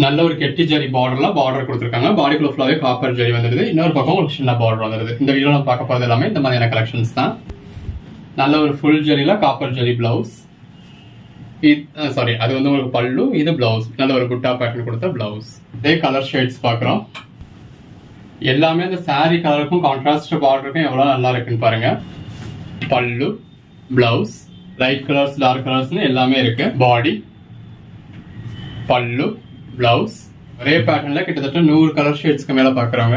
நல்ல ஒரு கெட்டி ஜரி பார்டர் கொடுத்துருக்காங்க. பாடிக்குள்ள ஃபுல்லாவே காப்பர் ஜரி வந்துருது. இன்னொரு பக்கம் ஒரு சின்ன பார்டர் வந்துருது. இந்த வீடியோல நம்ம பார்க்க போறது எல்லாமே இந்த மாதிரியான கலெக்ஷன்ஸ் தான். நல்ல ஒரு ஃபுல் ஜரியில காப்பர் ஜரி பிளவுஸ். அது வந்து உங்களுக்கு பல்லு, இது பிளவுஸ். நல்ல ஒரு புட்டா பேட்டர்ன் கொடுத்த பிளவுஸ். இதே கலர் ஷேட்ஸ் பாக்குறோம். எல்லாமே அந்த சாரி கலருக்கும் கான்ட்ராஸ்ட் பார்டருக்கும் எவ்வளவு நல்லா இருக்குன்னு பாருங்க. Pallu, blouse, light colours, dark colours எல்லாமே இருக்கு. பாடி, பல்லு, பிளவுஸ், ஒரே பேட்டர்ன்ல கிட்டத்தட்ட 100 கலர் ஷேட்ஸ்க்கு மேல பாக்குறாங்க.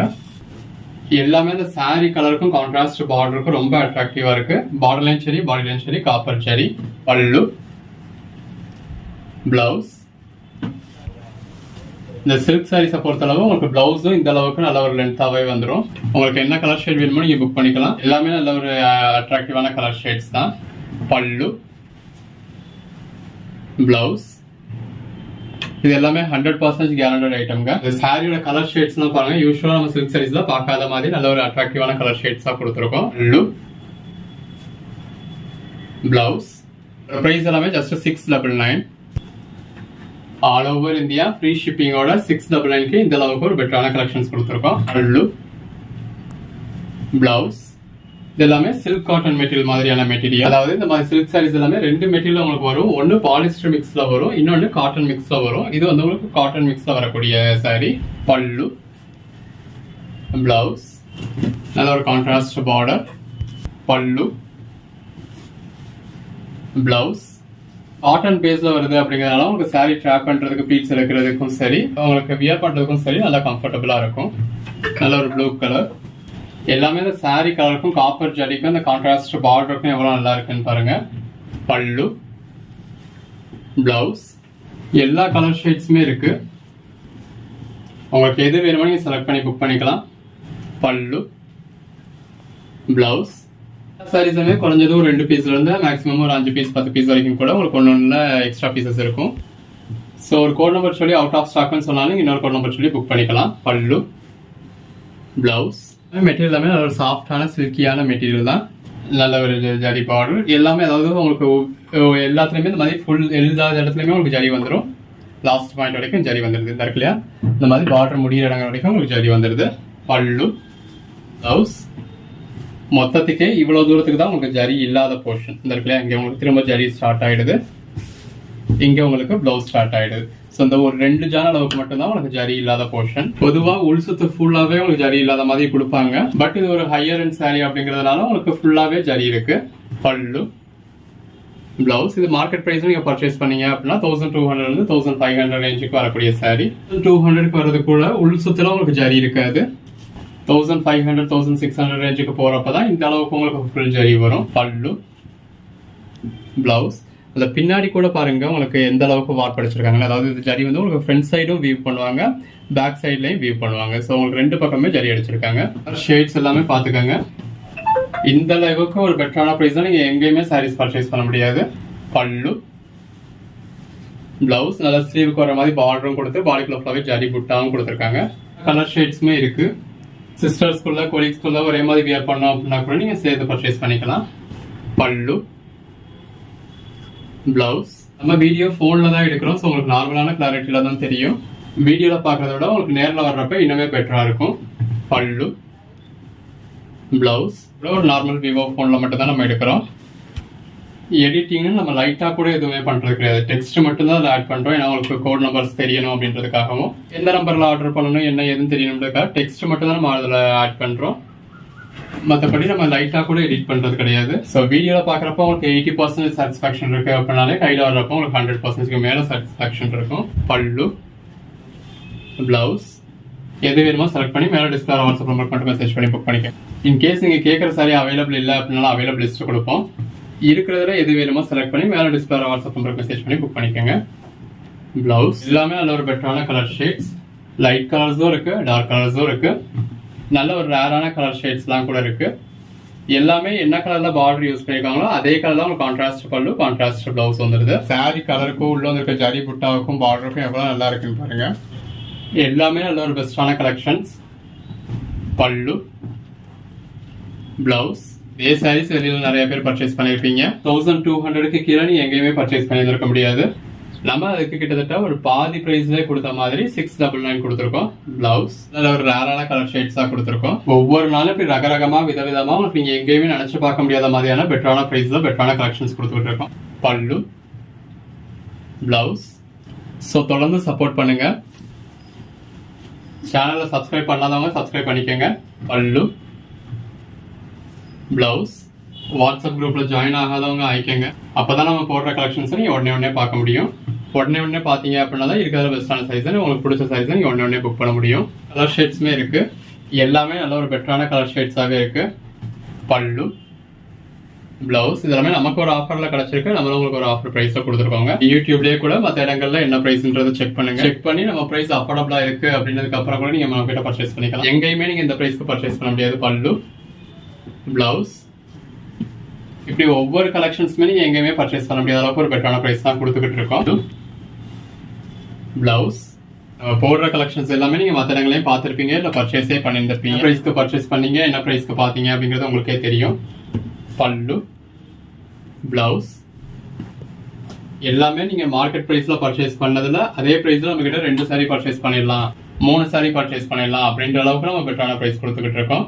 எல்லாமே அந்த சாரி கலருக்கும் கான்ட்ராஸ்ட் பார்டருக்கும் ரொம்ப அட்ராக்டிவா இருக்கு. பார்டர்லையும் சரி, பாடிலையும் சரி காப்பர் சரி. பல்லு, பிளவுஸ். இந்த சில்க் சாரீஸை பொறுத்தளவு உங்களுக்கு பிளவுஸும் இந்த அளவுக்கு நல்ல ஒரு லென்த்தாவே வந்துடும். உங்களுக்கு என்ன கலர் ஷேட் வேணுமோ நீங்க புக் பண்ணிக்கலாம். எல்லாமே நல்ல ஒரு அட்ராக்டிவான கலர் ஷேட்ஸ் தான். பல்லு, பிளவுஸ், இது எல்லாமே 100% கேரண்டட் ஐட்டம்ங்க. இந்த சாரியோட கலர் ஷேட்ஸ் எல்லாம் பாருங்க. யூஸ்வலா நம்ம சில்க் சாரீஸ்ல பார்க்காத மாதிரி நல்ல ஒரு அட்ராக்டிவான கலர் ஷேட்ஸா கொடுத்துருக்கோம். பல்லு, பிளவுஸ். பிரைஸ் எல்லாமே just 699. All over India free ஷிப்பிங்கோட 699க்கு இந்த அளவுக்கு ஒரு பெட்டரான கலெக்ஷன்ஸ் கொடுத்துருக்கோம். பல்லு, பிளவுஸ். இது எல்லாமே சில்க் காட்டன் மெட்டீரியல் மாதிரியான மெட்டீரியல். அதாவது இந்த மாதிரி சில்க் சாரீஸ் எல்லாமே 2 மெட்டீரியல் உங்களுக்கு வரும். ஒன்னு பாலிஸ்டர் மிக்ஸ்ல வரும், இன்னொன்னு காட்டன் மிக்ஸ்ல வரும். இது வந்து உங்களுக்கு காட்டன் மிக்ஸ்ல வரக்கூடிய சாரி. பல்லு, பிளவுஸ், நல்ல ஒரு கான்ட்ராஸ்ட் பார்டர். பல்லு, பிளவுஸ். காட்டன் பேஸ்ல வருது அப்படிங்கறதுனால உங்களுக்கு சாரி ட்ராப் பண்றதுக்கு, பீட்ஸ் எடுக்கிறதுக்கும் சரி, உங்களுக்கு வியர் பண்றதுக்கும் சரி நல்லா கம்ஃபர்டபுளா இருக்கும். நல்ல ஒரு ப்ளூ கலர். எல்லாமே இந்த சாரி கலருக்கும் காப்பர் ஜரிக்கும் இந்த கான்ட்ராஸ்ட் பார்டருக்கும் எவ்வளவு நல்லா இருக்குன்னு பாருங்க. பல்லு, பிளவுஸ், எல்லா கலர் ஷேட்ஸுமே இருக்கு. உங்களுக்கு எது வேணுமோ நீங்க செலக்ட் பண்ணி புக் பண்ணிக்கலாம். பல்லு, பிளவுஸ். சாரீஸுமே குறைஞ்சது ஒரு 2 பீஸ்ல இருந்து மேக்ஸிமம் ஒரு 5 பீஸ் 10 பீஸ் வரைக்கும் கூட உங்களுக்கு ஒன்னொன்னுல எக்ஸ்ட்ரா பீசஸ் இருக்கும். ஸோ ஒரு கோட் நம்பர் சொல்லி அவுட் ஆஃப் ஸ்டாக்னு சொன்னாலும் இன்னொரு கோட் நம்பர் சொல்லி புக் பண்ணிக்கலாம். பல்லு, பிளவுஸ். மெட்டீரியல் எல்லாமே நல்ல ஒரு சாஃப்டான சில்கியான மெட்டீரியல் தான். நல்ல ஒரு ஜரி பார்டர். எல்லாமே அதாவது உங்களுக்கு எல்லாத்துலயுமே இந்த மாதிரி ஃபுல் எல்லா இடத்துலயுமே உங்களுக்கு ஜரி வந்துடும். லாஸ்ட் பாயிண்ட் வரைக்கும் ஜரி வந்துருது. இந்த இருக்கு இல்லையா, இந்த மாதிரி பார்டர் முடிகிற இடங்கள் வரைக்கும் உங்களுக்கு ஜரி வந்துருது. பல்லு, பிளவுஸ். மொத்தத்துக்கே இவ்வளவு தூரத்துக்கு தான் உங்களுக்கு ஜரி இல்லாத போர்ஷன். இந்த இருக்கு இல்லையா, இங்க உங்களுக்கு திரும்ப ஜரி ஸ்டார்ட் ஆயிடுது, இங்க உங்களுக்கு பிளவுஸ் ஸ்டார்ட் ஆயிடுது. ஸோ இந்த ஒரு 2 ஜான் அளவுக்கு மட்டும்தான் உங்களுக்கு ஜரி இல்லாத போர்ஷன். பொதுவாக உள் சுத்து ஃபுல்லாவே உங்களுக்கு ஜரி இல்லாத மாதிரி கொடுப்பாங்க. பட் இது ஒரு ஹையர் அண்ட் சாரி அப்படிங்கறதுனால உங்களுக்கு ஃபுல்லாவே ஜரி இருக்கு. பல்லு, பிளவுஸ். இது மார்க்கெட் பிரைஸ் நீங்க பர்ச்சேஸ் பண்ணீங்க அப்படின்னா 1200 இருந்து 1500 ரேஞ்சுக்கு வரக்கூடிய சாரி. 200க்கு வரதுக்குள்ள உள் சுத்துல உங்களுக்கு ஜரி இருக்காது. 1500 1600 ரேஞ்சுக்கு போறப்பதான் இந்த அளவுக்கு உங்களுக்கு ஃபுல் ஜரி வரும். பல்லு, பிளவுஸ். அந்த பின்னாடி கூட பாருங்க உங்களுக்கு எந்த அளவுக்கு வார்ப் அடிச்சிருக்காங்க. அதாவது இந்த ஜரி வந்து உங்களுக்கு ஃப்ரண்ட் சைடும் வியூ பண்ணுவாங்க, பேக் சைட்லயும் வியூ பண்ணுவாங்க. ஸோ உங்களுக்கு 2 பக்கமே ஜரி அடிச்சிருக்காங்க. ஷேட்ஸ் எல்லாமே பாத்துக்கோங்க. இந்த அளவுக்கு ஒரு பெட்டரான பிரைஸ் தான் நீங்க எங்கேயுமே சாரீஸ் பர்ச்சேஸ் பண்ண முடியாது. பல்லு, பிளவுஸ். நல்லா ஸ்லீவுக்கு வர மாதிரி பார்டரும் கொடுத்து பாடிக்குள்ள ஃபுல்லாவே ஜரி புட்டாவும் கொடுத்துருக்காங்க. கலர் ஷேட்ஸுமே இருக்கு. சிஸ்டர்ஸ்குள்ள கொலீக்ஸ்குள்ள ஒரே மாதிரி வியர் பண்ணோம் அப்படின்னா கூட நீங்க சேர்த்து பர்ச்சேஸ் பண்ணிக்கலாம். பல்லு, பிளவுஸ். நம்ம வீடியோ போன்ல தான் எடுக்கிறோம். ஸோ உங்களுக்கு நார்மலான கிளாரிட்டியில தான் தெரியும். வீடியோல பாக்குறத விட உங்களுக்கு நேரில் வர்றப்ப இன்னுமே பெட்டரா இருக்கும். பல்லு, பிளவுஸ். ஒரு நார்மல் விவோ போன்ல மட்டும் தான் நம்ம எடுக்கிறோம். எடிட்டிங்னு நம்ம லைட்டா கூட எதுவுமே பண்றது கிடையாது. டெக்ஸ்ட் மட்டும் தான் அதை ஆட் பண்றோம். ஏன்னா உங்களுக்கு கோட் நம்பர்ஸ் தெரியணும் அப்படின்றதுக்காகவும், எந்த நம்பர்ல ஆர்டர் பண்ணணும் என்ன எதுன்னு தெரியணுன்றதுக்காக டெக்ஸ்ட் மட்டும் தான் நம்ம அதில் ஆட் பண்றோம். மற்றபடி நம்ம லைட்டா கூட எடிட் பண்றது கிடையாது. ஸோ வீடியோல பாக்குறப்ப உங்களுக்கு 80% சாட்டிஸ்பாக்சன் இருக்கு அப்படின்னாலே கையில வர்றப்போ உங்களுக்கு 100% மேல சாட்டிஸ்பாக்சன் இருக்கும். பல்லு, பிளவுஸ். எது வேணுமோ செலக்ட் பண்ணி மேல டிஸ்பிளே வாட்ஸ்அப் நம்பர் மட்டும் மெசேஜ் பண்ணி புக் பண்ணிக்க. இன்கேஸ் நீங்க கேட்கற சாரி அவைலபிள் இல்லை அப்படின்னாலும் அவைலபிள் லிஸ்ட் கொடுப்போம். இருக்கிறதுல எது வேணுமோ செலக்ட் பண்ணி மேல டிஸ்பிளே வாட்ஸ்அப் நம்பர் மெசேஜ் பண்ணி புக் பண்ணிக்கோங்க. பிளவுஸ். எல்லாமே நல்ல ஒரு பெட்டரான கலர் ஷேட்ஸ். லைட் கலர்ஸும் இருக்கு, டார்க் கலர்ஸும் இருக்கு. நல்ல ஒரு ரேரான கலர் ஷேட்ஸ்லாம் கூட இருக்கு. எல்லாமே என்ன கலர்ல பார்டர் யூஸ் பண்ணிருக்காங்களோ அதே கலர்ல உங்களுக்கு கான்ட்ராஸ்ட் பல்லு, கான்ட்ராஸ்ட் பிளவுஸ் வந்துருது. சாரி கலருக்கும் உள்ள வந்துருக்க ஜரி புட்டாவுக்கும் பார்டருக்கும் எவ்வளவு நல்லா இருக்குன்னு பாருங்க. எல்லாமே நல்ல ஒரு பெஸ்டான கலெக்ஷன்ஸ். பல்லு, பிளவுஸ். இதே சாரீஸ் வெளியில நிறைய பேர் பர்ச்சேஸ் பண்ணிருப்பீங்க. 1200க்கு கீழே நீ எங்கேயுமே பர்ச்சேஸ் பண்ணியிருக்க முடியாது. நம்ம அதுக்கு கிட்டத்தட்ட ஒரு பாதி பிரைஸ்ல கொடுத்த மாதிரி 699 கொடுத்துருக்கோம். பிளவுஸ் அதுல ஒரு ரேரான கலர் ஷேட்ஸா கொடுத்துருக்கோம். ஒவ்வொரு நாளும் இப்படி ரகரகமா விதவிதமா உங்களுக்கு நீங்க எங்கேயுமே நினைச்சு பார்க்க முடியாத மாதிரியான பெட்டரான பிரைஸ்ல பெட்டரான கலெக்ஷன்ஸ் கொடுத்துட்டு இருக்கோம். பல்லு, பிளவுஸ். ஸோ தொடர்ந்து சப்போர்ட் பண்ணுங்க. சேனலை சப்ஸ்கிரைப் பண்ணாதவங்க சப்ஸ்கிரைப் பண்ணிக்கோங்க. பல்லு, பிளவுஸ். வாட்ஸ்அப் குரூப்ல ஜாயின் ஆகாதவங்க ஆயிக்கங்க. அப்பதான் நம்ம போடுற கலெக்ஷன்ஸ் நீங்க உடனே பார்க்க முடியும். உடனே பாத்தீங்க அப்படின்னா தான் இருக்கிற பெஸ்டான சைஸ் உங்களுக்கு பிடிச்ச சைஸ் நீங்க உடனே புக் பண்ண முடியும். கலர் ஷேட்ஸுமே இருக்கு. எல்லாமே நல்ல ஒரு பெட்டரான கலர் ஷேட்ஸாவே இருக்கு. பல்லு, பிளவுஸ் இதெல்லாமே நமக்கு ஒரு ஆஃபர்ல கிடைச்சிருக்கு. நம்ம உங்களுக்கு ஒரு ஆஃபர் பிரைஸ்ல கொடுத்துருக்கோங்க. யூடியூப்லயே கூட மற்ற இடங்கள்ல என்ன பிரைஸ்ன்றதை செக் பண்ணுங்க. செக் பண்ணி நம்ம பிரைஸ் அஃபோர்டபிளா இருக்கு அப்படின்றதுக்கு அப்புறம் கூட நீங்க நம்ம கிட்ட பர்ச்சேஸ் பண்ணிக்கலாம். எங்கேயுமே நீங்க இந்த பிரைஸ்க்கு பர்ச்சேஸ் பண்ண முடியாது. பல்லு, பிளவுஸ் இப்படி ஒவ்வொரு கலெக்ஷன்ஸுமே நீங்க எங்கேயுமே பர்ச்சேஸ் பண்ண முடியாத அளவுக்கு ஒரு பெட்டரான பிரைஸ் தான் கொடுத்துக்கிட்டு இருக்கோம். பிளவுஸ் போடுற கலெக்ஷன்ஸ் எல்லாமே நீங்க மற்ற இடங்களையும் பார்த்துருப்பீங்க, இல்லை பர்ச்சேஸே பண்ணியிருந்திருப்பீங்க. பிரைஸ்க்கு பர்ச்சேஸ் பண்ணீங்க, என்ன பிரைஸ்க்கு பார்த்தீங்க அப்படிங்கிறது உங்களுக்கே தெரியும். பல்லு, பிளவுஸ் எல்லாமே நீங்க மார்க்கெட் பிரைஸ்ல பர்ச்சேஸ் பண்ணதுல அதே பிரைஸ்ல நம்ம கிட்ட 2 சாரி பர்ச்சேஸ் பண்ணிடலாம், 3 சாரி பர்ச்சேஸ் பண்ணிடலாம் அப்படின்ற அளவுக்கு நம்ம பெட்டரான பிரைஸ் கொடுத்துக்கிட்டு இருக்கோம்.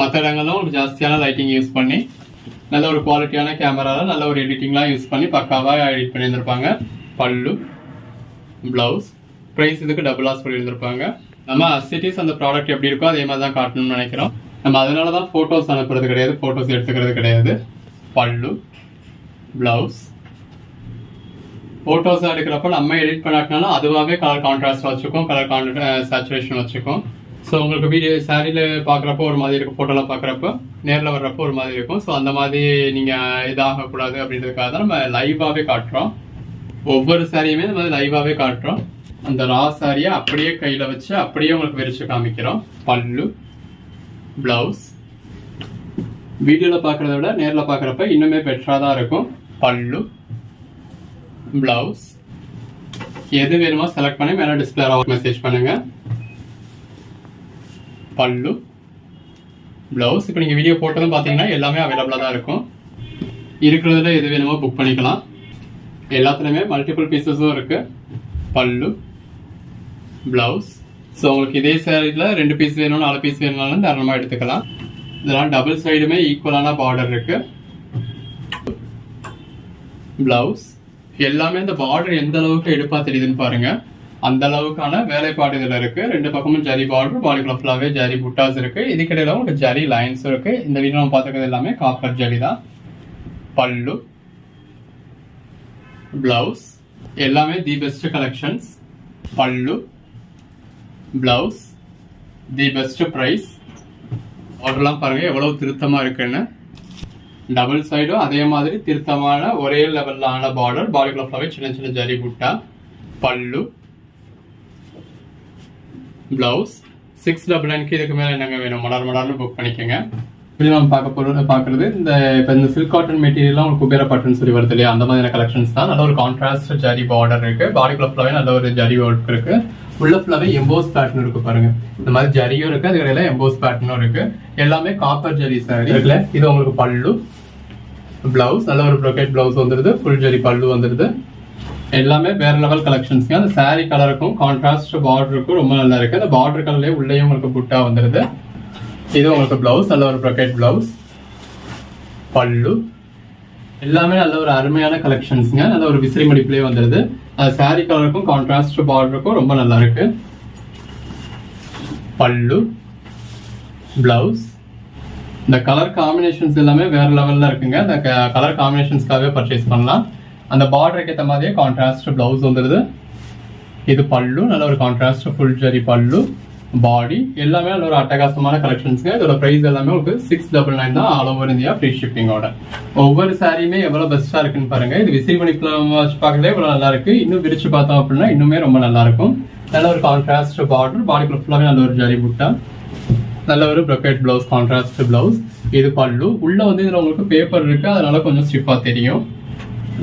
மற்ற இடங்களும் ஒரு ஜாஸ்தியான லைட்டிங் யூஸ் பண்ணி நல்ல ஒரு குவாலிட்டியான கேமரால நல்ல ஒரு எடிட்டிங்லாம் யூஸ் பண்ணி பக்காவா எடிட் பண்ணியிருந்திருப்பாங்க. பல்லு, பிளவுஸ் பிரைஸ் இதுக்கு டபுளா சொல்லியிருந்திருப்பாங்க. நம்ம அசிட்டிஸ் அந்த ப்ராடக்ட் எப்படி இருக்கோ அதே மாதிரி தான் காட்டணும்னு நினைக்கிறோம். நம்ம அதனாலதான் போட்டோஸ் அனுப்புறது கிடையாது, போட்டோஸ் எடுத்துக்கிறது கிடையாது. பல்லு, பிளவுஸ் போட்டோஸ் எடுக்கிறப்ப நம்ம எடிட் பண்ணாட்டினாலும் அதுவாகவே கலர் கான்ட்ராஸ்ட் வச்சுக்கும், கலர் சேச்சுரேஷன் வச்சுக்கும். ஸோ உங்களுக்கு வீடியோ சாரியில் பார்க்குறப்போ ஒரு மாதிரி இருக்கும், ஃபோட்டோலாம் பார்க்குறப்போ நேரில் வர்றப்போ ஒரு மாதிரி இருக்கும். ஸோ அந்த மாதிரி நீங்கள் இதாகக்கூடாது அப்படின்றதுக்காக தான் நம்ம லைவாகவே காட்டுறோம். ஒவ்வொரு சாரியுமே இந்த மாதிரி லைவாகவே காட்டுறோம். அந்த ரா சாரியை அப்படியே கையில் வச்சு அப்படியே உங்களுக்கு விரிச்சு காமிக்கிறோம். பல்லு, பிளவுஸ் வீடியோவில் பார்க்குறத விட நேரில் பார்க்குறப்ப இன்னுமே பெட்டராக தான் இருக்கும். பல்லு, பிளவுஸ் எது வேணுமோ செலக்ட் பண்ணி மேலே டிஸ்பிளே மெசேஜ் பண்ணுங்க. பல்லு, பிளவுஸ் இப்போ நீங்கள் வீடியோ போட்டதும் பார்த்தீங்கன்னா எல்லாமே அவைலபிளாக தான் இருக்கும். இருக்கிறதுல எது வேணுமோ புக் பண்ணிக்கலாம். எல்லாத்துலேயுமே மல்டிபிள் பீசஸும் இருக்கு. பல்லு, பிளவுஸ் ஸோ உங்களுக்கு இதே சாரியில் 2 பீஸ் வேணும், 4 பீஸ் வேணும்னாலும் தாராளமாக எடுத்துக்கலாம். இதெல்லாம் டபுள் சைடுமே ஈக்குவலான பார்டர் இருக்கு. பிளவுஸ் எல்லாமே இந்த பார்டர் எந்த அளவுக்கு எடுப்பா தெரியுதுன்னு பாருங்க. அந்த அளவுக்கான வேலைப்பாடு இதுல இருக்கு. 2 பக்கமும் ஜரி பார்டர், பாடிக்குள்ள ஃபுல்லாவே ஜரி புட்டாஸ் இருக்கு. இதுக்கிடையில உங்களுக்கு ஜரி லைன்ஸ் இருக்கு. இந்த வீடியோ நம்ம பார்த்துக்கிறது எல்லாமே காப்பர் ஜரி தான். பல்லு, பிளவுஸ் எல்லாமே தி பெஸ்ட் கலெக்ஷன்ஸ். பல்லு, பிளவுஸ் தி பெஸ்ட் பிரைஸ். ஆர்டர்லாம் பாருங்க எவ்வளவு திருத்தமா இருக்குன்னு. டபுள் சைடும் அதே மாதிரி திருத்தமான ஒரே லெவல்லான பார்டர், பாடிக்குள்ள ஃபுல்லாவே சின்ன சின்ன ஜரி புட்டா. பல்லு, பிளவுஸ் 699 இதுக்கு மேல என்னங்க வேணும், மலர்னு புக் பண்ணிக்கோங்க. இப்படி நம்ம பார்க்கறது இந்த சில்க் காட்டன் மெட்டீரியல்லாம் உங்களுக்கு குபேர பட்டுன்னு சொல்லி வருது இல்லையா, அந்த மாதிரியான கலெக்ஷன்ஸ் தான். நல்ல ஒரு கான்ட்ராஸ்ட் ஜரி பார்டர் இருக்கு. பாடிக்குள்ள ஃபுல்லாவே நல்ல ஒரு ஜரி ஒர்க் இருக்கு. உள்ள ஃபுல்லாவே எம்போஸ் பேட்டர்ன் இருக்கு பாருங்க. இந்த மாதிரி ஜரியும் இருக்கு, அதுக்கடையில எம்போஸ் பேட்டர்னும் இருக்கு. எல்லாமே காப்பர் ஜரி சாரி இருக்குல்ல. இது உங்களுக்கு பல்லு, பிளவுஸ் நல்ல ஒரு ப்ரொக்கேட் பிளவுஸ் வந்துருது, ஃபுல் ஜரி பல்லு வந்துருது. எல்லாமே வேற லெவல் கலெக்ஷன்ஸ். அந்த சாரி கலருக்கும் கான்ட்ராஸ்ட் பார்டருக்கும் ரொம்ப நல்லா இருக்கு. அந்த பார்டர் கலர்லயே உள்ளேயும் உங்களுக்கு புட்டா வந்துருது. இது உங்களுக்கு பிளவுஸ் நல்ல ஒரு ப்ரொக்கேட் பிளவுஸ். பல்லு எல்லாமே நல்ல ஒரு அருமையான கலெக்ஷன்ஸ்ங்க. நல்ல ஒரு விசிறி மடிப்புலயே வந்துருது. அது சாரி கலருக்கும் கான்ட்ராஸ்ட் பார்டருக்கும் ரொம்ப நல்லா இருக்கு. பல்லு, பிளவுஸ் இந்த கலர் காம்பினேஷன்ஸ் எல்லாமே வேற லெவல்ல இருக்குங்க. அந்த கலர் காம்பினேஷன்ஸ்க்காகவே பர்ச்சேஸ் பண்ணலாம். அந்த பார்டருக்கு ஏற்ற மாதிரியே கான்ட்ராஸ்ட் பிளவுஸ் வந்துருது. இது பல்லு நல்ல ஒரு கான்ட்ராஸ்ட் ஃபுல் ஜரி பல்லு. பாடி எல்லாமே நல்ல ஒரு அட்டகாசமான கலெக்ஷன்ஸ்ங்க. இதோட பிரைஸ் எல்லாமே உங்களுக்கு 699 தான், ஆல் ஓவர் இந்தியா ஃப்ரீ ஷிப்பிங்கோட. ஒவ்வொரு சாரியுமே எவ்வளவு பெஸ்டா இருக்குன்னு பாருங்க. இது விசிறி மணிப்புல வச்சு பார்க்கறதே இவ்வளவு நல்லா இருக்கு. இன்னும் விரிச்சு பார்த்தோம் அப்படின்னா இன்னுமே ரொம்ப நல்லா இருக்கும். நல்ல ஒரு கான்ட்ராஸ்ட் பார்டர், பாடிக்குள்ள ஃபுல்லாவே நல்ல ஒரு ஜரி புட்டா, நல்ல ஒரு ப்ரொக்கேட் பிளவுஸ், கான்ட்ராஸ்ட் பிளவுஸ். இது பல்லு. உள்ள வந்து இதுல உங்களுக்கு பேப்பர் இருக்கு, அதனால கொஞ்சம் ஸ்டிஃபா தெரியும்.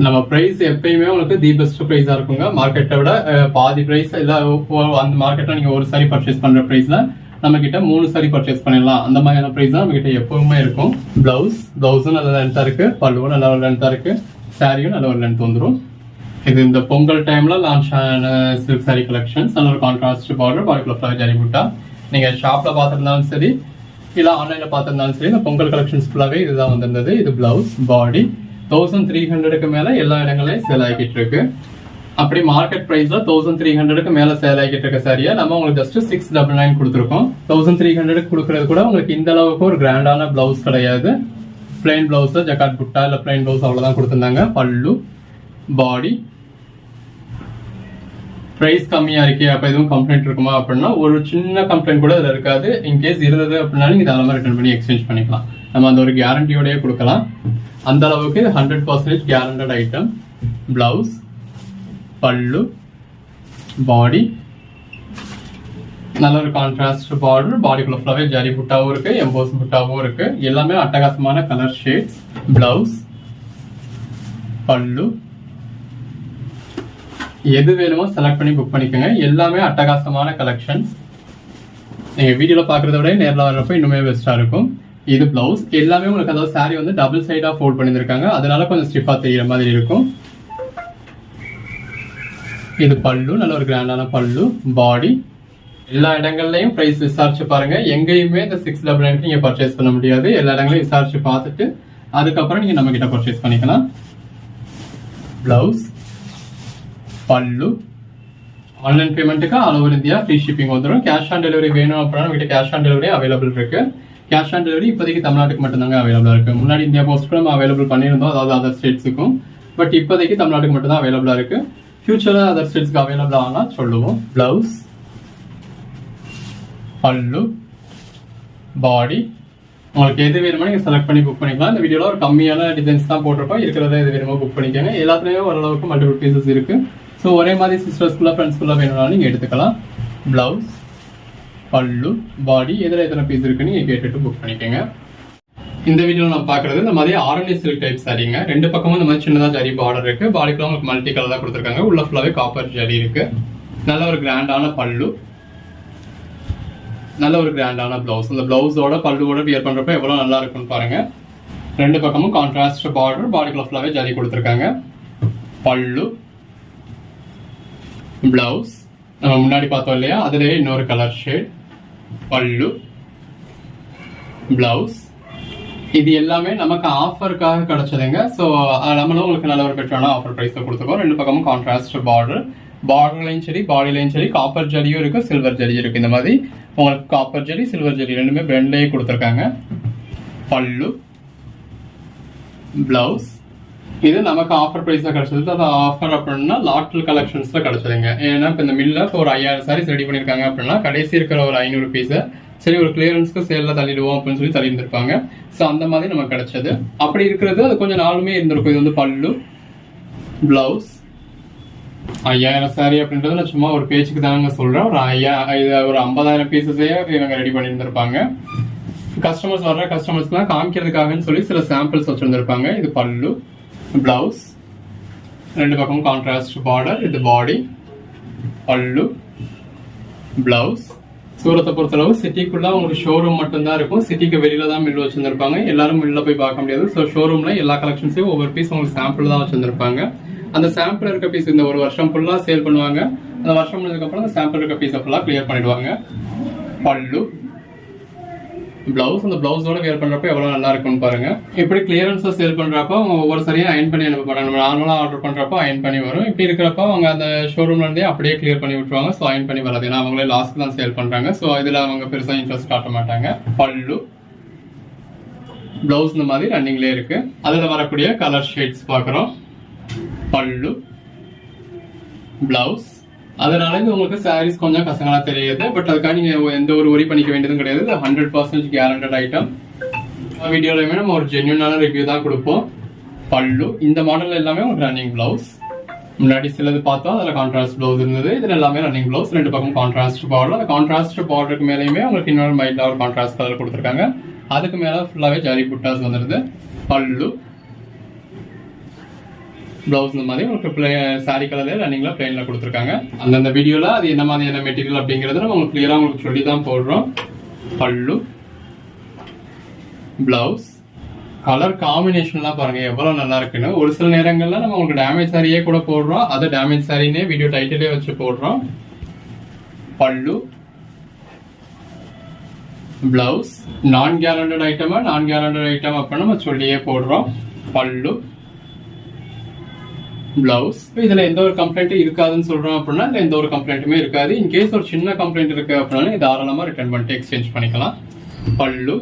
நம்ம பிரைஸ் எப்பயுமே உங்களுக்கு தி பெஸ்ட் பிரைஸா இருக்குங்க. மார்க்கெட்டை விட பாதி பிரைஸ் இல்ல, அந்த மார்க்கெட்ல நீங்க ஒரு சாரி பர்ச்சேஸ் பண்ற பிரைஸ்ல நம்ம கிட்ட 3 சாரி பர்ச்சேஸ் பண்ணிடலாம். அந்த மாதிரியான பிரைஸ் தான் நம்ம கிட்ட எப்பவுமே இருக்கும். பிளவுஸும் நல்ல லென்த்தா இருக்கு, பல்லுவும் நல்ல ஒரு லென்த்தா இருக்கு, சாரியும் நல்ல ஒரு லென்த் வந்துடும். இது இந்த பொங்கல் டைம்ல லான்ச் ஆன சில்க் சாரி கலெக்ஷன்ஸ். நல்ல ஒரு கான்ட்ராஸ்ட் பார்டர், பாடிக்குள்ள ஃப்ளவர் ஜரி புட்டா. நீங்க ஷாப்ல பார்த்திருந்தாலும் சரி இல்ல ஆன்லைன்ல பார்த்திருந்தாலும் சரி, இந்த பொங்கல் கலெக்ஷன்ஸ் ஃபுல்லாவே இதுதான் வந்திருந்தது. இது பிளவுஸ், பாடி 1300க்கு மேல எல்லா இடங்களையும் சேல் ஆகிட்டு இருக்கு. அப்படி மார்க்கெட் பிரைஸ்ல 1300க்கு மேல சேல் ஆகிட்டு இருக்க சாரியா நம்ம உங்களுக்கு ஜஸ்ட் 699 கொடுத்துருக்கோம். 1300 கொடுக்கறது கூட உங்களுக்கு இந்த அளவுக்கு ஒரு கிராண்டான பிளவுஸ் கிடையாது. பிளைன் பிளவுஸ், ஜக்கார்ட் புட்டா இல்ல பிளைன் பிளவுஸ் அவ்வளவுதான் கொடுத்திருந்தாங்க. பல்லு, பாடி. பிரைஸ் கம்மியா இருக்கே, அப்ப எதுவும் கம்ப்ளைண்ட் இருக்குமா அப்படின்னா ஒரு சின்ன கம்ப்ளைண்ட் கூட இதுல இருக்காது. இன்கேஸ் இருந்தது அப்படின்னா நீங்க தாராளமா ரிட்டர்ன் பண்ணி எக்ஸ்சேஞ்ச் பண்ணிக்கலாம். நம்ம அந்த ஒரு கேரண்டியோடய கொடுக்கலாம். அந்த அளவுக்கு 100% கேரண்டட் ஐட்டம். பிளவுஸ், பல்லு, பாடி. நல்ல ஒரு கான்ட்ராஸ்ட் பார்டர், பாடிக்குள்ள ஃபுல்லாவே ஜரி புட்டாவும் இருக்கு, எம்போஸ் புட்டாவும் இருக்கு. எல்லாமே அட்டகாசமான கலர் ஷேட்ஸ். பிளவுஸ், பல்லு. எது வேணுமோ செலக்ட் பண்ணி புக் பண்ணிக்கோங்க. எல்லாமே அட்டகாசமான கலெக்ஷன்ஸ். நீங்க வீடியோல பாக்குறத விட நேரில் வர்றப்ப இன்னுமே பெஸ்டா இருக்கும். இது பிளவுஸ். எல்லாமே உங்களுக்கு அதாவது சாரி வந்து டபுள் சைடா ஃபோல்ட் பண்ணிருக்காங்க, அதனால கொஞ்சம் ஸ்டிஃபா தெரியுற மாதிரி இருக்கும். இது பல்லு, நல்ல ஒரு கிராண்டான பல்லு. பாடி. எல்லா இடங்கள்லயும் பிரைஸ் விசாரிச்சு பாருங்க. எங்கேயுமே இந்த 699 நீங்க பர்ச்சேஸ் பண்ண முடியாது. எல்லா இடங்களையும் விசாரிச்சு பார்த்துட்டு அதுக்கப்புறம் நீங்க நம்ம கிட்ட பர்ச்சேஸ் பண்ணிக்கலாம். பிளவுஸ், பல்லு. ஆன்லைன் பேமெண்ட்டுக்கு all over India free shipping வந்துடும். கேஷ் ஆன் டெலிவரி வேணும் அப்படின்னா நம்ம கேஷ் ஆன் டெலிவரி அவைலபிள் இருக்கு. கேஷ் ஆன் டெலிவரி இப்போதைக்கு தமிழ்நாட்டுக்கு மட்டும்தாங்க அவைலபிளா இருக்கு. முன்னாடி இந்தியா போஸ்ட் கூட நம்ம அவைலபிள் பண்ணியிருந்தோம், அதாவது அதர் ஸ்டேட்ஸுக்கும். பட் இப்போதைக்கு தமிழ்நாட்டுக்கு மட்டும் தான் அவைலபிளா இருக்கு. ஃபியூச்சர்ல அதர் ஸ்டேட்ஸ்க்கு அவைலபிள் ஆனா சொல்லுவோம். பிளவுஸ், பல்லு, பாடி. உங்களுக்கு எது வேணுமோ நீங்க செலக்ட் பண்ணி புக் பண்ணிக்கலாம். இந்த வீடியோல ஒரு கம்மியான டிசைன்ஸ் தான் போட்டிருப்போம். இருக்கிறத எது வேணுமோ புக் பண்ணிக்கோங்க. எல்லாத்துலயும் ஓரளவுக்கு மல்டிபிள் பீசஸ் இருக்கு. ஸோ ஒரே மாதிரி சிஸ்டர்ஸ்குள்ள ஃப்ரெண்ட்ஸ்குள்ள வேணும்னாலும் நீங்க எடுத்துக்கலாம். பிளவுஸ், பல்லு, பாடி. எதில் எத்தனை பீஸ் இருக்குன்னு நீங்க கேட்டுட்டு புக் பண்ணிக்கோங்க. இந்த வீடியோல நம்ம பாக்குறது இந்த மாதிரி ஆரஞ்சு சில்க் டைப் சாரிங்க. ரெண்டு பக்கமும் இந்த மாதிரி சின்னதா ஜரி பார்டர் இருக்கு. பாடிக்குள்ள உங்களுக்கு மல்டி கலர் தான் கொடுத்துருக்காங்க. உள்ள ஃபுல்லாவே காப்பர் ஜரி இருக்கு. நல்ல ஒரு கிராண்டான பல்லு, நல்ல ஒரு கிராண்டான பிளவுஸ். அந்த பிளவுஸோட பல்லுவோட வியர் பண்றப்ப எவ்வளவு நல்லா இருக்குன்னு பாருங்க. ரெண்டு பக்கமும் கான்ட்ராஸ்ட் பார்டர், பாடிக்குள்ள ஃபுல்லாவே ஜரி கொடுத்துருக்காங்க. பல்லு, பிளவுஸ். நம்ம முன்னாடி பார்த்தோம் இல்லையா, அதுலயே இன்னொரு கலர் ஷேட். பல்லு, பிளவுஸ். இது எல்லாமே நமக்கு ஆஃபருக்காக கிடைச்சதுங்க. ஸோ நம்மளும் உங்களுக்கு நல்ல ஒரு பெட்டரான ஆஃபர் பிரைஸ்ல கொடுத்துருக்கோம். ரெண்டு பக்கமும் கான்ட்ராஸ்ட் பார்டர், பார்டர்லையும் சரி பாடிலையும் சரி காப்பர் ஜரியும் இருக்கு, சில்வர் ஜரி இருக்கு. இந்த மாதிரி உங்களுக்கு காப்பர் ஜரி, சில்வர் ஜரி ரெண்டுமே பிரெண்ட்லயே கொடுத்துருக்காங்க. பல்லு, பிளவுஸ். இது நமக்கு ஆஃபர் பிரைஸ்ல கிடைச்சது. அது ஆஃபர் அப்படின்னா லாட்டல் கலெக்ஷன்ஸ்ல கிடைச்சதுங்க. ஏன்னா இப்ப இந்த மில்ல ஒரு 5000 சாரீஸ் ரெடி பண்ணிருக்காங்க அப்படின்னா கடைசி இருக்கிற ஒரு 500 பீஸை சரி ஒரு கிளியரன்ஸ்க்கு சேல்ல தள்ளிடுவோம் அப்படின்னு சொல்லி தள்ளி இருந்திருப்பாங்க. ஸோ அந்த மாதிரி நமக்கு கிடைச்சது. அப்படி இருக்கிறது அது கொஞ்சம் நாளுமே இருந்திருக்கும். இது வந்து பல்லு, பிளவுஸ். 5000 சாரி அப்படின்றது நான் சும்மா ஒரு பேச்சுக்கு தாங்க சொல்றேன். ஒரு 50,000 பீசஸே இவங்க ரெடி பண்ணியிருந்திருப்பாங்க. கஸ்டமர்ஸ் வர்ற கஸ்டமர்ஸ்க்குலாம் காமிக்கிறதுக்காகன்னு சொல்லி சில சாம்பிள்ஸ் வச்சிருந்திருப்பாங்க. இது பல்லு, பிளவுஸ். ரெண்டு பக்கம் கான்ட்ராஸ்ட் பார்டர். இது பாடி, பல்லு, பிளவுஸ். சூரத்தை பொறுத்தளவு சிட்டிக்குள்ள உங்களுக்கு ஷோரூம் மட்டும்தான் இருக்கும். சிட்டிக்கு வெளியில தான் மில் வச்சிருந்திருப்பாங்க. எல்லாரும் மில்ல போய் பார்க்க முடியாது. ஸோ ஷோரூம்ல எல்லா கலெக்ஷன்ஸையும் ஒவ்வொரு பீஸ் உங்களுக்கு சாம்பிள் தான் வச்சிருந்திருப்பாங்க. அந்த சாம்பிள் இருக்க பீஸ் இந்த ஒரு வருஷம் ஃபுல்லா சேல் பண்ணுவாங்க. அந்த வருஷம் முடிஞ்சதுக்கு அப்புறம் அந்த சாம்பிள் இருக்க பீஸை ஃபுல்லா கிளியர் பண்ணிடுவாங்க. பல்லு, பிளவுஸ். அந்த பிளவுஸோட வேர் பண்றப்ப எவ்வளவு நல்லா இருக்கும்னு பாருங்க. இப்படி கிளியரன்ஸா சேல் பண்றப்ப அவங்க ஒவ்வொரு சரியா அயன் பண்ணி அனுப்ப நம்ம நார்மலா ஆர்டர் பண்றப்போ அயன் பண்ணி வரும். இப்படி இருக்கிறப்ப அவங்க அந்த ஷோரூம்ல இருந்தே அப்படியே கிளியர் பண்ணி விட்டுருவாங்க. ஸோ அயன் பண்ணி வராது. ஏன்னா அவங்களே லாஸ்ட் தான் சேல் பண்றாங்க. ஸோ இதுல அவங்க பெருசா இன்ட்ரெஸ்ட் காட்ட மாட்டாங்க. பல்லு, பிளவுஸ் இந்த மாதிரி ரன்னிங்லேயே இருக்கு. அதுல வரக்கூடிய கலர் ஷேட்ஸ் பாக்குறோம். பல்லு, பிளவுஸ். அதனால இது உங்களுக்கு சாரீஸ் கொஞ்சம் கசங்களா தெரியுது. பட் அதுக்காக நீங்க எந்த ஒரு ஒரி பண்ணிக்க வேண்டியதும் கிடையாது. 100% கேரண்டட் ஐட்டம். வீடியோலயுமே நம்ம ஒரு ஜென்யூனான ரிவ்யூ தான் கொடுப்போம். பல்லு. இந்த மாடல் எல்லாமே ஒரு ரன்னிங் பிளவுஸ். முன்னாடி சிலது பார்த்தோம், அதுல கான்ட்ராஸ்ட் பிளவுஸ் இருந்தது. இதுல எல்லாமே ரன்னிங் பிளவுஸ். ரெண்டு பக்கம் கான்ட்ராஸ்ட் பார்டர். அந்த கான்ட்ராஸ்ட் பார்டருக்கு மேலேயுமே உங்களுக்கு இன்னொரு மைல்டா ஒரு கான்ட்ராஸ்ட் கலர் கொடுத்துருக்காங்க. அதுக்கு மேல ஃபுல்லாவே ஜரி புட்டாஸ் வந்துருது. பல்லு, பிளவுஸ் இந்த மாதிரி உங்களுக்கு சாரி கலர்ல ரன்னிங்ல பிளைன்ல கொடுத்துருக்காங்க. அந்தந்த வீடியோல அது என்ன மாதிரியான மெட்டீரியல் அப்படிங்கறத நம்ம உங்களுக்கு கிளியரா உங்களுக்கு சொல்லி தான் போடுறோம். பல்லு, பிளவுஸ். கலர் காம்பினேஷன்லாம் பாருங்க எவ்வளவு நல்லா இருக்குன்னு. ஒரு சில நேரங்கள்ல நம்ம உங்களுக்கு டேமேஜ் சாரியே கூட போடுறோம், அது டேமேஜ் சாரினே வீடியோ டைட்டிலே வச்சு போடுறோம். பல்லு, பிளவுஸ், நான் கேரண்டட் ஐட்டம் அப்படின்னு நம்ம சொல்லியே போடுறோம். பல்லு, பிளவுஸ். இதுல எந்த ஒரு கம்ப்ளைண்ட் இருக்காதுன்னு சொல்றோம் அப்படின்னா இதுல எந்த ஒரு கம்ப்ளைண்ட்டுமே இருக்காது. இன்கேஸ் ஒரு சின்ன கம்ப்ளைண்ட் இருக்கு அப்படின்னா தாராளமா ரிட்டர்ன் பண்ணிட்டு எக்ஸ்சேஞ்ச் பண்ணிக்கலாம். பல்லு,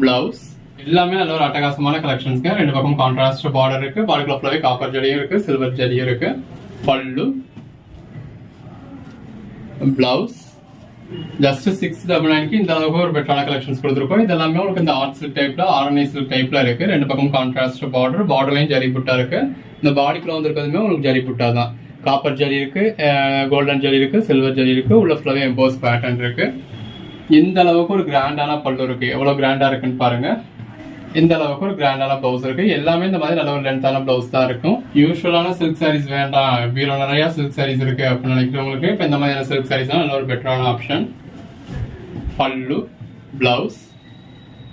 பிளவுஸ் எல்லாமே நல்ல ஒரு அட்டகாசமான கலெக்ஷன்ஸ்ங்க. ரெண்டு பக்கம் கான்ட்ராஸ்ட் பார்டர் இருக்கு, பார்டர் ஃபுல்லாவே காப்பர் ஜரியும் இருக்கு, சில்வர் ஜரியும் இருக்கு. பல்லு, பிளவுஸ் ஜஸ்ட் 699க்கு இந்த அளவுக்கு ஒரு பெட்டரான கலெக்ஷன்ஸ் கொடுத்துருக்கோம். இது எல்லாமே உங்களுக்கு இந்த ஆர்ட் சில்க் டைப்ல, ஆர்என்ஐ சில்க் டைப்ல இருக்கு. ரெண்டு பக்கம் கான்ட்ராஸ்ட் பார்டர்லையும் ஜரி புட்டா இருக்கு. இந்த பாடிக்குள்ள வந்திருக்கிறதுமே உங்களுக்கு ஜரி புட்டா தான். காப்பர் ஜரி இருக்கு, கோல்டன் ஜரி இருக்கு, சில்வர் ஜரி இருக்கு, உள்ள ஃபுல்லாவே எம்போஸ் பேட்டர்ன் இருக்கு. இந்த அளவுக்கு ஒரு கிராண்டான பல்லு இருக்கு. எவ்வளவு கிராண்டா இருக்குன்னு பாருங்க. இந்த அளவுக்கு ஒரு கிராண்டான பிளவுஸ் இருக்கு. எல்லாமே இந்த மாதிரி நல்ல ஒரு லென்த்தான பிளவுஸ் தான் இருக்கும். யூஸ்வலான சில்க் சாரீஸ் வேண்டாம், வீரோ நிறைய சில்க் சாரீஸ் இருக்கு அப்படின்னு நினைக்கிறவங்களுக்கு இப்ப இந்த மாதிரியான சில்க் சாரீஸ் தான் நல்ல ஒரு பெட்டரான ஆப்ஷன். பல்லு, பிளவுஸ்.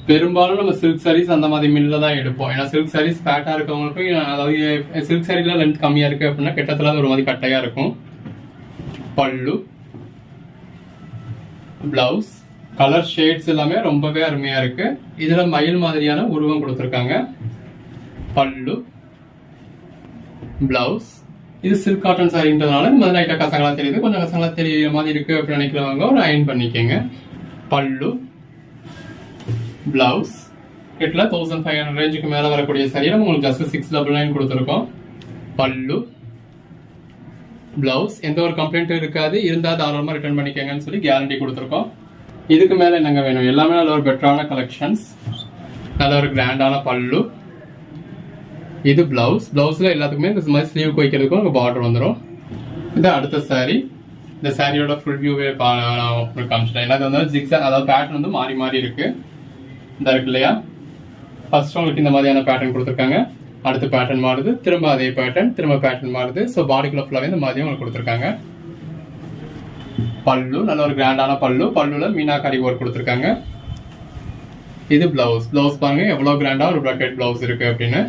பெரும்பாலும் நம்ம சில்க் சாரீஸ் அந்த மாதிரி மில்ல தான் எடுப்போம். ஏன்னா சில்க் சாரீஸ் ஃபேட்டா இருக்கவங்களுக்கு, அதாவது சில்க் சாரீல லென்த் கம்மியா இருக்கு அப்படின்னா கிட்டத்தட்ட ஒரு மாதிரி கட்டையா இருக்கும். பல்லு, பிளவுஸ். கலர் ஷேட்ஸ் எல்லாமே ரொம்பவே அருமையா இருக்கு. இதுல மயில் மாதிரியான உருவம் கொடுத்திருக்காங்க. பல்லு, பிளவுஸ். இது சில்க் காட்டன் சாரின்றதுனால இந்த மாதிரி லைட்டா கசங்களா தெரியுது, கொஞ்சம் கசங்களா தெரியற மாதிரி இருக்கு அப்படின்னு நினைக்கிறவங்க ஒரு அயன் பண்ணிக்கங்க. பல்லு, பிளவுஸ். கிட்டல 1500 ரேஞ்சுக்கு மேல வரக்கூடிய சாரியில உங்களுக்கு ஜஸ்ட் 699 கொடுத்துருக்கோம். பல்லு, பிளவுஸ். எந்த ஒரு கம்ப்ளைண்ட்டும் இருக்காது, இருந்தா தாராளமா ரிட்டர்ன் பண்ணிக்கங்கன்னு சொல்லி கேரண்டி கொடுத்துருக்கோம். இதுக்கு மேல என்னங்க வேணும்? எல்லாமே நல்ல ஒரு பெட்டரான கலெக்ஷன்ஸ், நல்ல ஒரு கிராண்டான பல்லு. இது பிளவுஸ். பிளவுஸ்ல எல்லாத்துக்குமே இந்த மாதிரி ஸ்லீவ் வைக்கிறதுக்கும் உங்களுக்கு பார்டர் வந்துடும். இது அடுத்த சாரி. இந்த சாரியோட ஃபுல் வியூவே காமிச்சிட்டேன். ஏன்னா இது வந்து ஜிக்ஸாக், அதாவது பேட்டர்ன் வந்து மாறி மாறி இருக்கு. இந்த இருக்கு இல்லையா, ஃபர்ஸ்ட் உங்களுக்கு இந்த மாதிரியான பேட்டர்ன் கொடுத்துருக்காங்க, அடுத்த பேட்டர்ன் மாறுது, திரும்ப அதே பேட்டர்ன், திரும்ப பேட்டர்ன் மாறுது. ஸோ பாடிக்குள்ள ஃபுல்லாவே இந்த மாதிரியும் உங்களுக்கு கொடுத்துருக்காங்க. பல்லு, நல்ல ஒரு கிராண்டான பல்லு. பல்லுல மீனாக்காரி ஒர்க் கொடுத்துருக்காங்க. இது பிளவுஸ். பிளவுஸ் பாருங்க எவ்வளவு கிராண்டா ஒரு பிராக்கெட் பிளவுஸ் இருக்கு அப்படின்னு.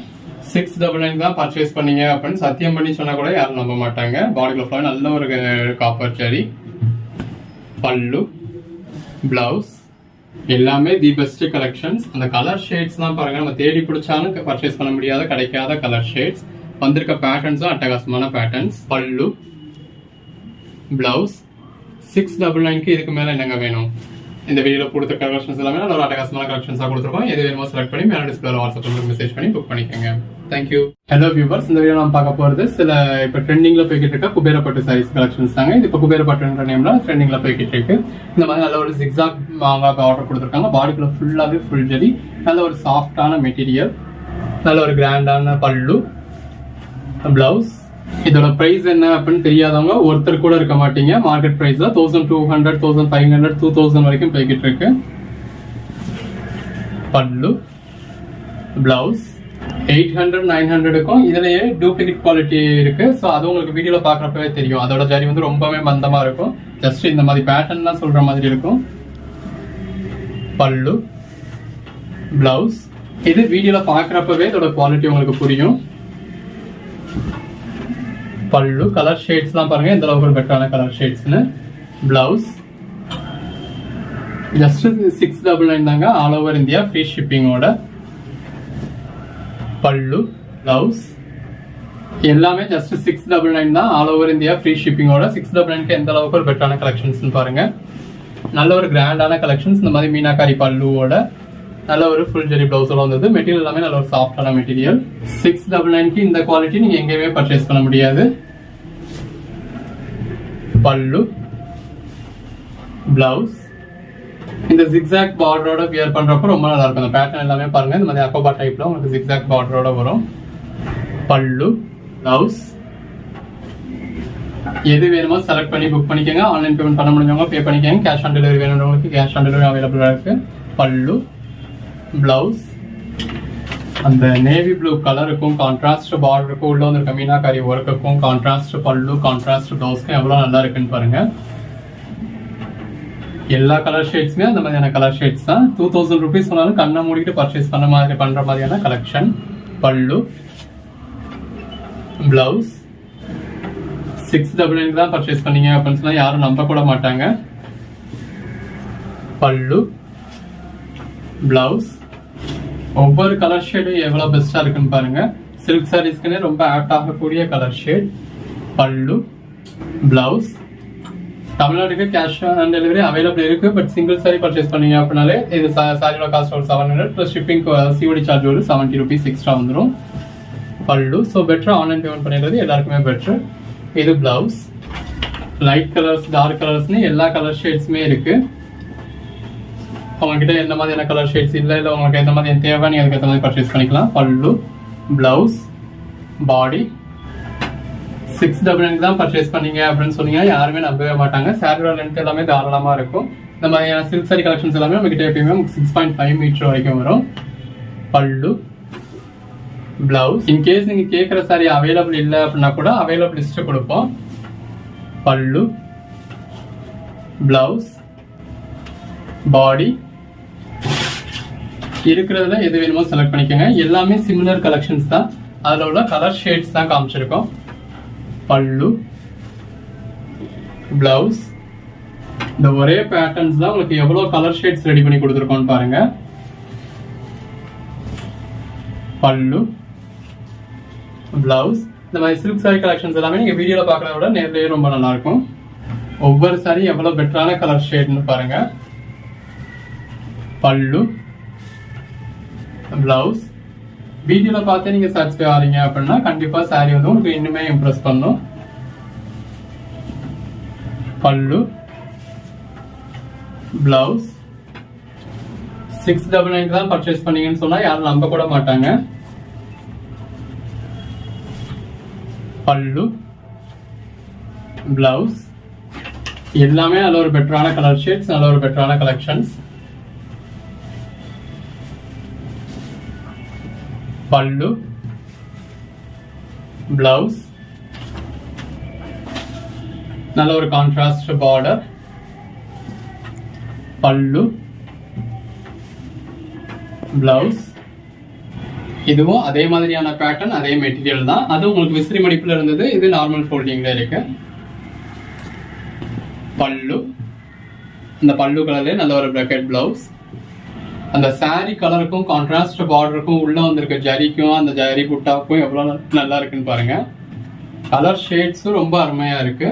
699 தான் பர்ச்சேஸ் பண்ணீங்க அப்படின்னு சத்தியம் பண்ணி சொன்னா கூட யாரும் நம்ப மாட்டாங்க. பாடிக்குள்ள ஃபுல்லாவே நல்ல ஒரு காப்பர் ஜரி. பல்லு, பிளவுஸ் எல்லாமே தி பெஸ்ட் கலெக்ஷன்ஸ். அந்த கலர் ஷேட்ஸ் தான் பாருங்க, நம்ம தேடி பிடிச்சாலும் பர்ச்சேஸ் பண்ண முடியாத கிடைக்காத கலர் ஷேட்ஸ். வந்திருக்க பேட்டர்ன்ஸும் அட்டகாசமான பேட்டர்ன்ஸ். பல்லு, பிளவுஸ் 699க்கு இதுக்கு மேல என்னங்க வேணும்? இந்த வீடியோல கொடுத்த கலெக்ஷன்ஸ் எல்லாமே ஒரு அட்டகாசமான கலெக்ஷன்ஸா கொடுத்துருக்கோம். எது வேணுமோ செலக்ட் பண்ணி மேல டிஸ்பிளேல வாட்ஸ்அப்ல மெசேஜ் பண்ணி புக் பண்ணிக்கோங்க. தேங்க்யூ. ஹலோ வியூவர்ஸ், இந்த வீடியோ நம்ம பார்க்க போறது சில இப்ப ட்ரெண்டிங்ல போய்கிட்டு இருக்க குபேரப்பட்டு சாரீஸ் கலெக்ஷன்ஸ் தாங்க. இது இப்ப குபேரப்பட்டுன்ற நேம்ல ட்ரெண்டிங்ல போய்கிட்டு இருக்கு. இந்த மாதிரி நல்ல ஒரு ஜிக்ஸாக் மாங்காக்கு ஆர்டர் கொடுத்துருக்காங்க. பாடிக்குள்ள ஃபுல்லாவே ஃபுல் ஜெரி, நல்ல ஒரு சாஃப்டான மெட்டீரியல், நல்ல ஒரு கிராண்டான பல்லு, பிளவுஸ். இதோட பிரைஸ் என்ன அப்படின்னு தெரியாதவங்க ஒருத்தர் கூட இருக்க மாட்டீங்க. மார்க்கெட் பிரைஸ்ல 1200, 1500, 2000 வரைக்கும் போய்கிட்டு இருக்கு. பல்லு, பிளவுஸ் 800, 900க்கும் இதுலயே டூப்ளிகேட் குவாலிட்டி இருக்கு. ஸோ அது உங்களுக்கு வீடியோல பாக்குறப்பவே தெரியும். அதோட ஜரி வந்து ரொம்பவே மந்தமா இருக்கும். ஜஸ்ட் இந்த மாதிரி பேட்டர்ன் தான் சொல்ற மாதிரி இருக்கும். பல்லு, பிளவுஸ். இது வீடியோல பாக்குறப்பவே இதோட குவாலிட்டி உங்களுக்கு புரியும். பல்லு, கலர் ஷேட்ஸ் எல்லாம் பாருங்க எந்த அளவுக்கு பெட்டரான கலர் ஷேட்ஸ்னு. பிளவுஸ் ஜஸ்ட் 699 தாங்க, ஆல் ஓவர் இந்தியா ஃப்ரீ ஷிப்பிங்கோட. பல்லு, பிளவுஸ் எல்லாமே ஜஸ்ட் 699 தான், ஆல் ஓவர் இந்தியா ஃப்ரீ ஷிப்பிங்கோட. 699க்கு எந்த அளவுக்கு ஒரு பெட்டரான கலெக்ஷன்ஸ் பாருங்க. நல்ல ஒரு கிராண்டான கலெக்ஷன்ஸ். இந்த மாதிரி மீனாக்காரி பல்லுவோட நல்ல ஒரு ஃபுல் ஜெரி பிளவுஸோட வந்தது. மெட்டீரியல் எல்லாமே நல்ல ஒரு சாஃப்டான மெட்டீரியல். 699க்கு இந்த குவாலிட்டி நீங்க எங்கேயுமே பர்ச்சேஸ் பண்ண முடியாது. பல்லு, பிளவுஸ் இந்த ஜிக்ஸாக் பார்டரோட வியர் பண்றப்ப ரொம்ப நல்லா இருக்கும். அந்த பேட்டர்ன் எல்லாமே பாருங்க இந்த மாதிரி அக்கோபா டைப்ல உங்களுக்கு ஜிக்ஸாக் பார்டரோட வரும். பல்லு, பிளவுஸ். எது வேணுமோ செலக்ட் பண்ணி புக் பண்ணிக்கோங்க. ஆன்லைன் பேமெண்ட் பண்ண முடிஞ்சவங்க பே பண்ணிக்கோங்க. கேஷ் ஆன் டெலிவரி வேணும்ன்றவங்களுக்கு கேஷ் ஆன் டெலிவரி அவைலபிளா இருக்கு. பல்லு, பிளவுஸ் அந்த நேவி ப்ளூ கலருக்கும் கான்ட்ராஸ்ட் பார்டருக்கும் உள்ள வந்து மீனாக்காரி ஒர்க்குக்கும் கான்ட்ராஸ்ட் பல்லு, கான்ட்ராஸ்ட் பிளவுஸ்க்கும் எவ்வளவு நல்லா இருக்குன்னு பாருங்க. எல்லா கலர் ஷேட்ஸுமே அந்த மாதிரியான கலர் ஷேட்ஸ் தான். 2000 rupees சொன்னாலும் கண்ணை மூடிட்டு பர்ச்சேஸ் பண்ற மாதிரியான கலெக்ஷன். பல்லு, பிளவுஸ் 699 தான் பர்ச்சேஸ் பண்ணீங்க அப்படின்னு சொன்னா யாரும் நம்ப கூட மாட்டாங்க. பல்லு, பிளவுஸ் ஒவ்வொரு கலர் ஷேடும் எவ்வளவு பெஸ்டா இருக்குன்னு பாருங்க. சில்க் சாரீஸ்க்குன்னே ரொம்ப ஆப்ட் ஆகக்கூடிய கலர் ஷேட். பல்லு, பிளவுஸ். தமிழ்நாட்டுக்கு கேஷ் ஆன் டெலிவரி அவைலபிள் இருக்கு. பட் சிங்கிள் சாரி பர்ச்சேஸ் பண்ணீங்க அப்படின்னாலே இது சாரியோட காஸ்ட் ஒரு 700 பிளஸ் ஷிப்பிங் சிஓடி சார்ஜ் ஒரு 70 rupees எக்ஸ்ட்ரா வந்துடும். பல்லு. ஸோ பெட்டர் ஆன்லைன் பேமெண்ட் பண்ணிடுறது எல்லாருக்குமே பெட்டர். இது பிளவுஸ். லைட் கலர்ஸ், டார்க் கலர்ஸ்னு எல்லா கலர் ஷேட்ஸுமே இருக்கு. உங்ககிட்ட எந்த மாதிரியான கலர் ஷேட்ஸ் இல்லை இல்லை உங்களுக்கு எந்த மாதிரி தேவை நீங்க அதுக்கு ஏற்ற மாதிரி பர்ச்சேஸ் பண்ணிக்கலாம். பல்லு, பிளவுஸ், பாடி 699 தான் பர்ச்சேஸ் பண்ணீங்க அப்படின்னு சொன்னீங்கன்னா யாருமே நம்பவே மாட்டாங்க. சாரியோட லென்த் எல்லாமே தாராளமா இருக்கும். இந்த மாதிரியான சில்க் சாரி கலெக்ஷன்ஸ் எல்லாமே நம்ம கிட்ட எப்பயுமே 6.5 மீட்டர் வரைக்கும் வரும். பல்லு, பிளவுஸ். இன்கேஸ் நீங்க கேட்குற சாரி அவைலபிள் இல்லை அப்படின்னா கூட அவைலபிள் லிஸ்ட் கொடுப்போம். பல்லு, பிளவுஸ், பாடி. இருக்கிறதுல எது வேணுமோ செலக்ட் பண்ணிக்கோங்க. எல்லாமே சிமிலர் கலெக்ஷன்ஸ் தான். அதுல உள்ள கலர் ஷேட்ஸ் தான் காமிச்சிருக்கோம். பல்லு, பிளவுஸ். இந்த ஒரே பேட்டர்ன்ஸ் தான் உங்களுக்கு எவ்வளவு கலர் ஷேட்ஸ் ரெடி பண்ணி கொடுத்துருக்கோம்னு பாருங்க. பல்லு, பிளவுஸ். இந்த மாதிரி சில்க் சாரி கலெக்ஷன்ஸ் எல்லாமே நீங்க வீடியோல பாக்குறத விட நேர்லயே ரொம்ப நல்லா இருக்கும். ஒவ்வொரு சாரி எவ்வளவு பெட்டரான கலர் ஷேட்னு பாருங்க. பல்லு, பிளவுஸ். வீடியோல பார்த்து நீங்க சாட்டிஸ்ஃபை ஆறீங்க அப்படின்னா கண்டிப்பா சாரி வந்து உங்களுக்கு இன்னுமே இம்ப்ரெஸ் பண்ணும். பல்லு, பிளவுஸ் 699 தான் பர்ச்சேஸ் பண்ணீங்கன்னு சொன்னா யாரும் நம்ப கூட மாட்டாங்க. பல்லு, பிளவுஸ் எல்லாமே நல்ல ஒரு பெட்டரான கலர் ஷேட்ஸ், நல்ல ஒரு பெட்டரான கலெக்ஷன்ஸ். பல்லு, பிளவுஸ் நல்ல ஒரு கான்ட்ராஸ்ட் பார்டர். பல்லு, பிளவுஸ். இதுவும் அதே மாதிரியான பேட்டர்ன், அதே மெட்டீரியல் தான். அது உங்களுக்கு விசிறி மடிப்புல இருந்தது, இது நார்மல் ஃபோல்டிங்ல இருக்கு. பல்லு. இந்த பல்லு கலர்ல நல்ல ஒரு பிராக்கெட் பிளவுஸ். அந்த சாரி கலருக்கும் கான்ட்ராஸ்ட் பார்டருக்கும் உள்ள வந்திருக்க ஜரிக்கும் அந்த ஜரி புட்டாவுக்கும் எவ்வளவு நல்லா இருக்குன்னு பாருங்க. கலர் ஷேட்ஸும் ரொம்ப அருமையா இருக்கு.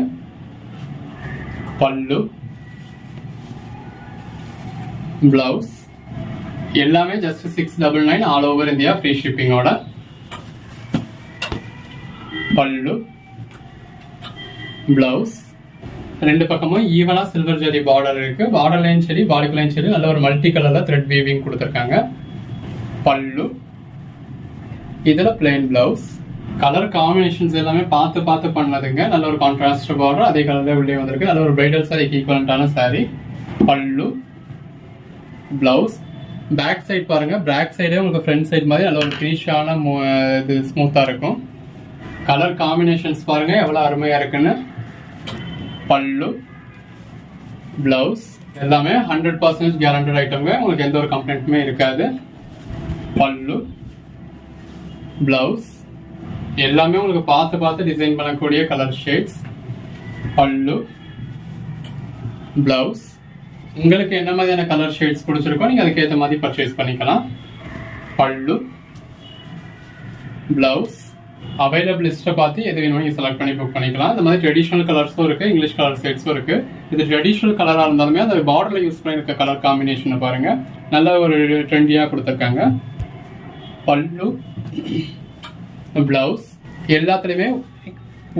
பல்லு, பிளவுஸ் எல்லாமே just 699 all over India free ஷிப்பிங்கோட. பல்லு, பிளவுஸ் ரெண்டு பக்கமும் ஈவனா சில்வர் ஜரி பார்டர் இருக்கு. பார்டர்லையும் சரி பாடிக்குலையும் சரி நல்ல ஒரு மல்டி கலர்ல த்ரெட் வீவிங் கொடுத்துருக்காங்க. பல்லு. இதுல பிளெயின் பிளவுஸ். கலர் காம்பினேஷன்ஸ் எல்லாமே பார்த்து பார்த்து பண்ணதுங்க. நல்ல ஒரு கான்ட்ராஸ்ட் பார்டர், அதே கலர்ல உள்ளே வந்திருக்கு. நல்ல ஒரு பிரைடல் சாரிக்கு ஈக்குவலண்டான சாரி. பல்லு, பிளவுஸ். பேக் சைட் பாருங்க. பேக் சைடே உங்களுக்கு ஃப்ரண்ட் சைட் மாதிரி நல்ல ஒரு ஃபினிஷான இது ஸ்மூத்தா இருக்கும். கலர் காம்பினேஷன்ஸ் பாருங்க எவ்வளவு அருமையா இருக்குன்னு. பல்லு, பிளவுஸ் எல்லாமே 100% கேரண்டட் ஐட்டம்ங்க. உங்களுக்கு எந்த ஒரு கம்ப்ளைண்ட்டுமே இருக்காது. பல்லு, பிளவுஸ் எல்லாமே உங்களுக்கு பார்த்து பார்த்து டிசைன் பண்ணக்கூடிய கலர் ஷேட்ஸ். பல்லு, பிளவுஸ் உங்களுக்கு என்ன மாதிரியான கலர் ஷேட்ஸ் பிடிச்சிருக்கோ நீங்க அதுக்கு ஏற்ற மாதிரி பர்ச்சேஸ் பண்ணிக்கலாம். பல்லு, பிளவுஸ் அவைலபிள் லிஸ்ட்டை பார்த்து எது வேணும் நீங்கள் செலக்ட் பண்ணி புக் பண்ணிக்கலாம். இந்த மாதிரி ட்ரெடிஷனல் கலர்ஸும் இருக்கு, இங்கிலீஷ் கலர் ஷேட்ஸும் இருக்கு. இது ட்ரெடிஷனல் கலராக இருந்தாலுமே அந்த பார்டர்ல யூஸ் பண்ணியிருக்க கலர் காம்பினேஷனை பாருங்க நல்ல ஒரு ட்ரெண்டியாக கொடுத்துருக்காங்க. பல்லு, பிளவுஸ் எல்லாத்துலேயுமே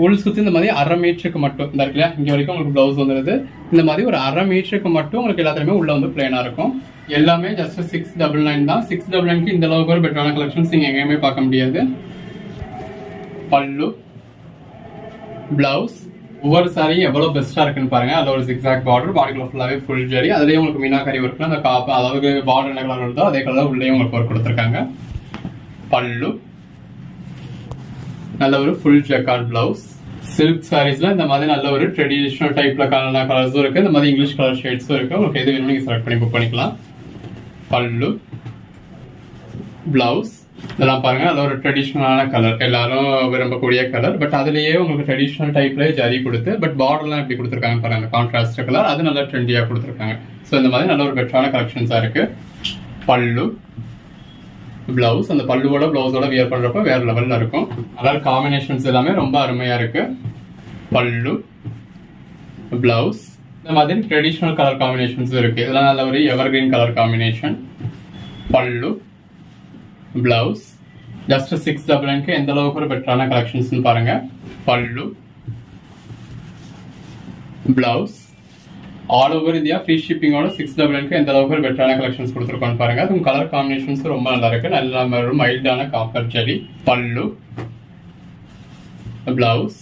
உள் சுற்றி இந்த மாதிரி 1/2 மீட்டருக்கு மட்டும் இந்த இருக்குல்ல இங்கே வரைக்கும் உங்களுக்கு பிளவுஸ் வந்துடுது. இந்த மாதிரி ஒரு 1/2 மீட்டருக்கு மட்டும் உங்களுக்கு எல்லாத்துலேயுமே உள்ள வந்து பிளேனாக இருக்கும். எல்லாமே ஜஸ்ட் 699 தான். 699க்கு இந்த அளவுக்கு ஒரு பெட்டரான கலெக்ஷன்ஸ் நீங்கள் எங்கேயுமே பார்க்க முடியாது. பல்லு, பிளவுஸ் ஒவ்வொரு சாரியும் எவ்வளவு பெஸ்டா இருக்குன்னு பாருங்க. அதுல ஒரு zigzag பார்டர், பாடிக்குள்ள ஃபுல்லாவே ஃபுல் ஜரி, அதுலயே உங்களுக்கு மீனாக்கரி ஒர்க்ல அந்த காப்பு அதாவது பார்டர் என்ன கலர் வருதோ அதே கலர் உள்ளே உங்களுக்கு ஒர்க் கொடுத்துருக்காங்க. பல்லு நல்ல ஒரு ஃபுல் ஜக்கார்ட் பிளவுஸ். சில்க் சாரீஸ்ல இந்த மாதிரி நல்ல ஒரு ட்ரெடிஷனல் டைப்ல கலர்ஸும் இருக்கு, இந்த மாதிரி இங்கிலீஷ் கலர் ஷேட்ஸும் இருக்கு. உங்களுக்கு எது வேணும் நீங்க செலக்ட் பண்ணி புக் பண்ணிக்கலாம். பல்லு, பிளவுஸ் இதெல்லாம் பாருங்க, அது ஒரு ட்ரெடிஷ்னலான கலர், எல்லாரும் விரும்பக்கூடிய கலர். பட் அதுலயே உங்களுக்கு ட்ரெடிஷ்னல் டைப்ல ஜரி கொடுத்து, பட் பார்டர்லாம் எப்படி கொடுத்துருக்காங்க பாருங்க, கான்ட்ராஸ்ட் கலர், அது நல்லா ட்ரெண்டியா கொடுத்துருக்காங்க. ஸோ இந்த மாதிரி நல்ல ஒரு பெட்டரான கலெக்ஷன்ஸா இருக்கு. பல்லு, பிளவுஸ், அந்த பல்லுவோட பிளவுஸோட வியர் பண்றப்ப வேற லெவல்ல இருக்கும். கலர் காம்பினேஷன்ஸ் எல்லாமே ரொம்ப அருமையா இருக்கு. பல்லு, பிளவுஸ் இந்த மாதிரி ட்ரெடிஷ்னல் கலர் காம்பினேஷன்ஸ் இருக்கு. இதெல்லாம் நல்ல ஒரு evergreen colour combination. Pallu, blouse just 699 எந்த அளவுக்கு ஒரு பெட்டரான கலெக்ஷன்ஸ் பாருங்க. Pallu, blouse all over India free ஷிப்பிங்கோட 699 எந்த அளவுக்கு ஒரு பெட்டரான கலெக்ஷன்ஸ் கொடுத்துருக்கோன்னு பாருங்க. அது கலர் காம்பினேஷன்ஸ் ரொம்ப நல்லா இருக்கு, நல்ல மைல்டான காப்பர் ஜெரி. பல்லு, பிளவுஸ்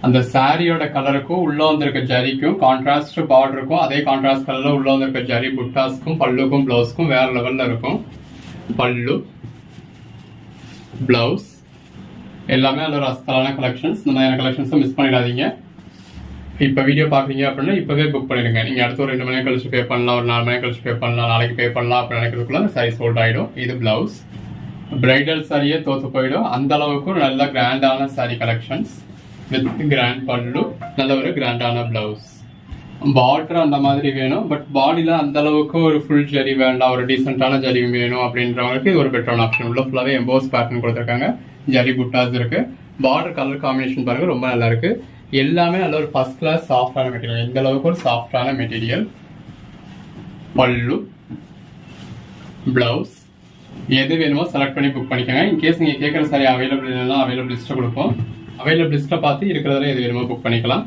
அந்த சாரியோட கலருக்கும் உள்ள வந்திருக்க ஜரிக்கும் கான்ட்ராஸ்ட் பார்டருக்கும் அதே கான்ட்ராஸ்ட் கலர்ல உள்ள வந்திருக்க ஜரி புட்டாஸ்க்கும் பல்லுக்கும் பிளவுஸ்க்கும் வேற லெவல்ல இருக்கும். பல்லு, பிளவுஸ் எல்லாமே நல்ல ஒரு அஸ்தலான கலெக்ஷன்ஸ். இந்த மாதிரியான கலெக்ஷன்ஸை மிஸ் பண்ணிடாதீங்க. இப்போ வீடியோ பார்க்குறீங்க அப்படின்னா இப்போவே புக் பண்ணிடுங்க. நீங்கள் அடுத்து ஒரு 2 மணி கழிச்சு பே பண்ணலாம், ஒரு 4 மணி கழிச்சு பே பண்ணலாம், நாளைக்கு பே பண்ணலாம் அப்படின்னு நினைக்கிறதுக்குள்ள அந்த சாரி சோல்ட் ஆகிடும். இது பிளவுஸ், பிரைடல் சாரியே தோற்று போயிடும், அந்த அளவுக்கு ஒரு நல்ல கிராண்டான சாரி கலெக்ஷன்ஸ் வித் கிராண்ட் பல்லு, நல்ல ஒரு கிராண்டான பிளவுஸ். பார்டர் அந்த மாதிரி வேணும், பட் பாடியில அந்த அளவுக்கு ஒரு ஃபுல் ஜரி வேண்டாம், ஒரு டீசென்டான ஜரி வேணும் அப்படின்றவங்களுக்கு இது ஒரு பெட்டரான ஆப்ஷன். உள்ள ஃபுல்லாவே எம்போஸ் பேட்டர்ன் கொடுத்துருக்காங்க, ஜரி புட்டாஸ் இருக்கு. பார்டர் கலர் காம்பினேஷன் பாருங்க ரொம்ப நல்லா இருக்கு. எல்லாமே நல்ல ஒரு ஃபர்ஸ்ட் கிளாஸ் சாஃப்டான மெட்டீரியல், இந்த அளவுக்கு ஒரு சாஃப்டான மெட்டீரியல். பல்லு, பிளவுஸ் எது வேணுமோ செலக்ட் பண்ணி புக் பண்ணிக்கோங்க. இன்கேஸ் நீங்க கேட்குற சாரி அவைலபிள் இல்லைன்னா அவைலபிள் லிஸ்ட்டை கொடுப்போம், அவைலபிள் லிஸ்ட்டை பார்த்து இருக்கிறதுல எது வேணுமோ புக் பண்ணிக்கலாம்.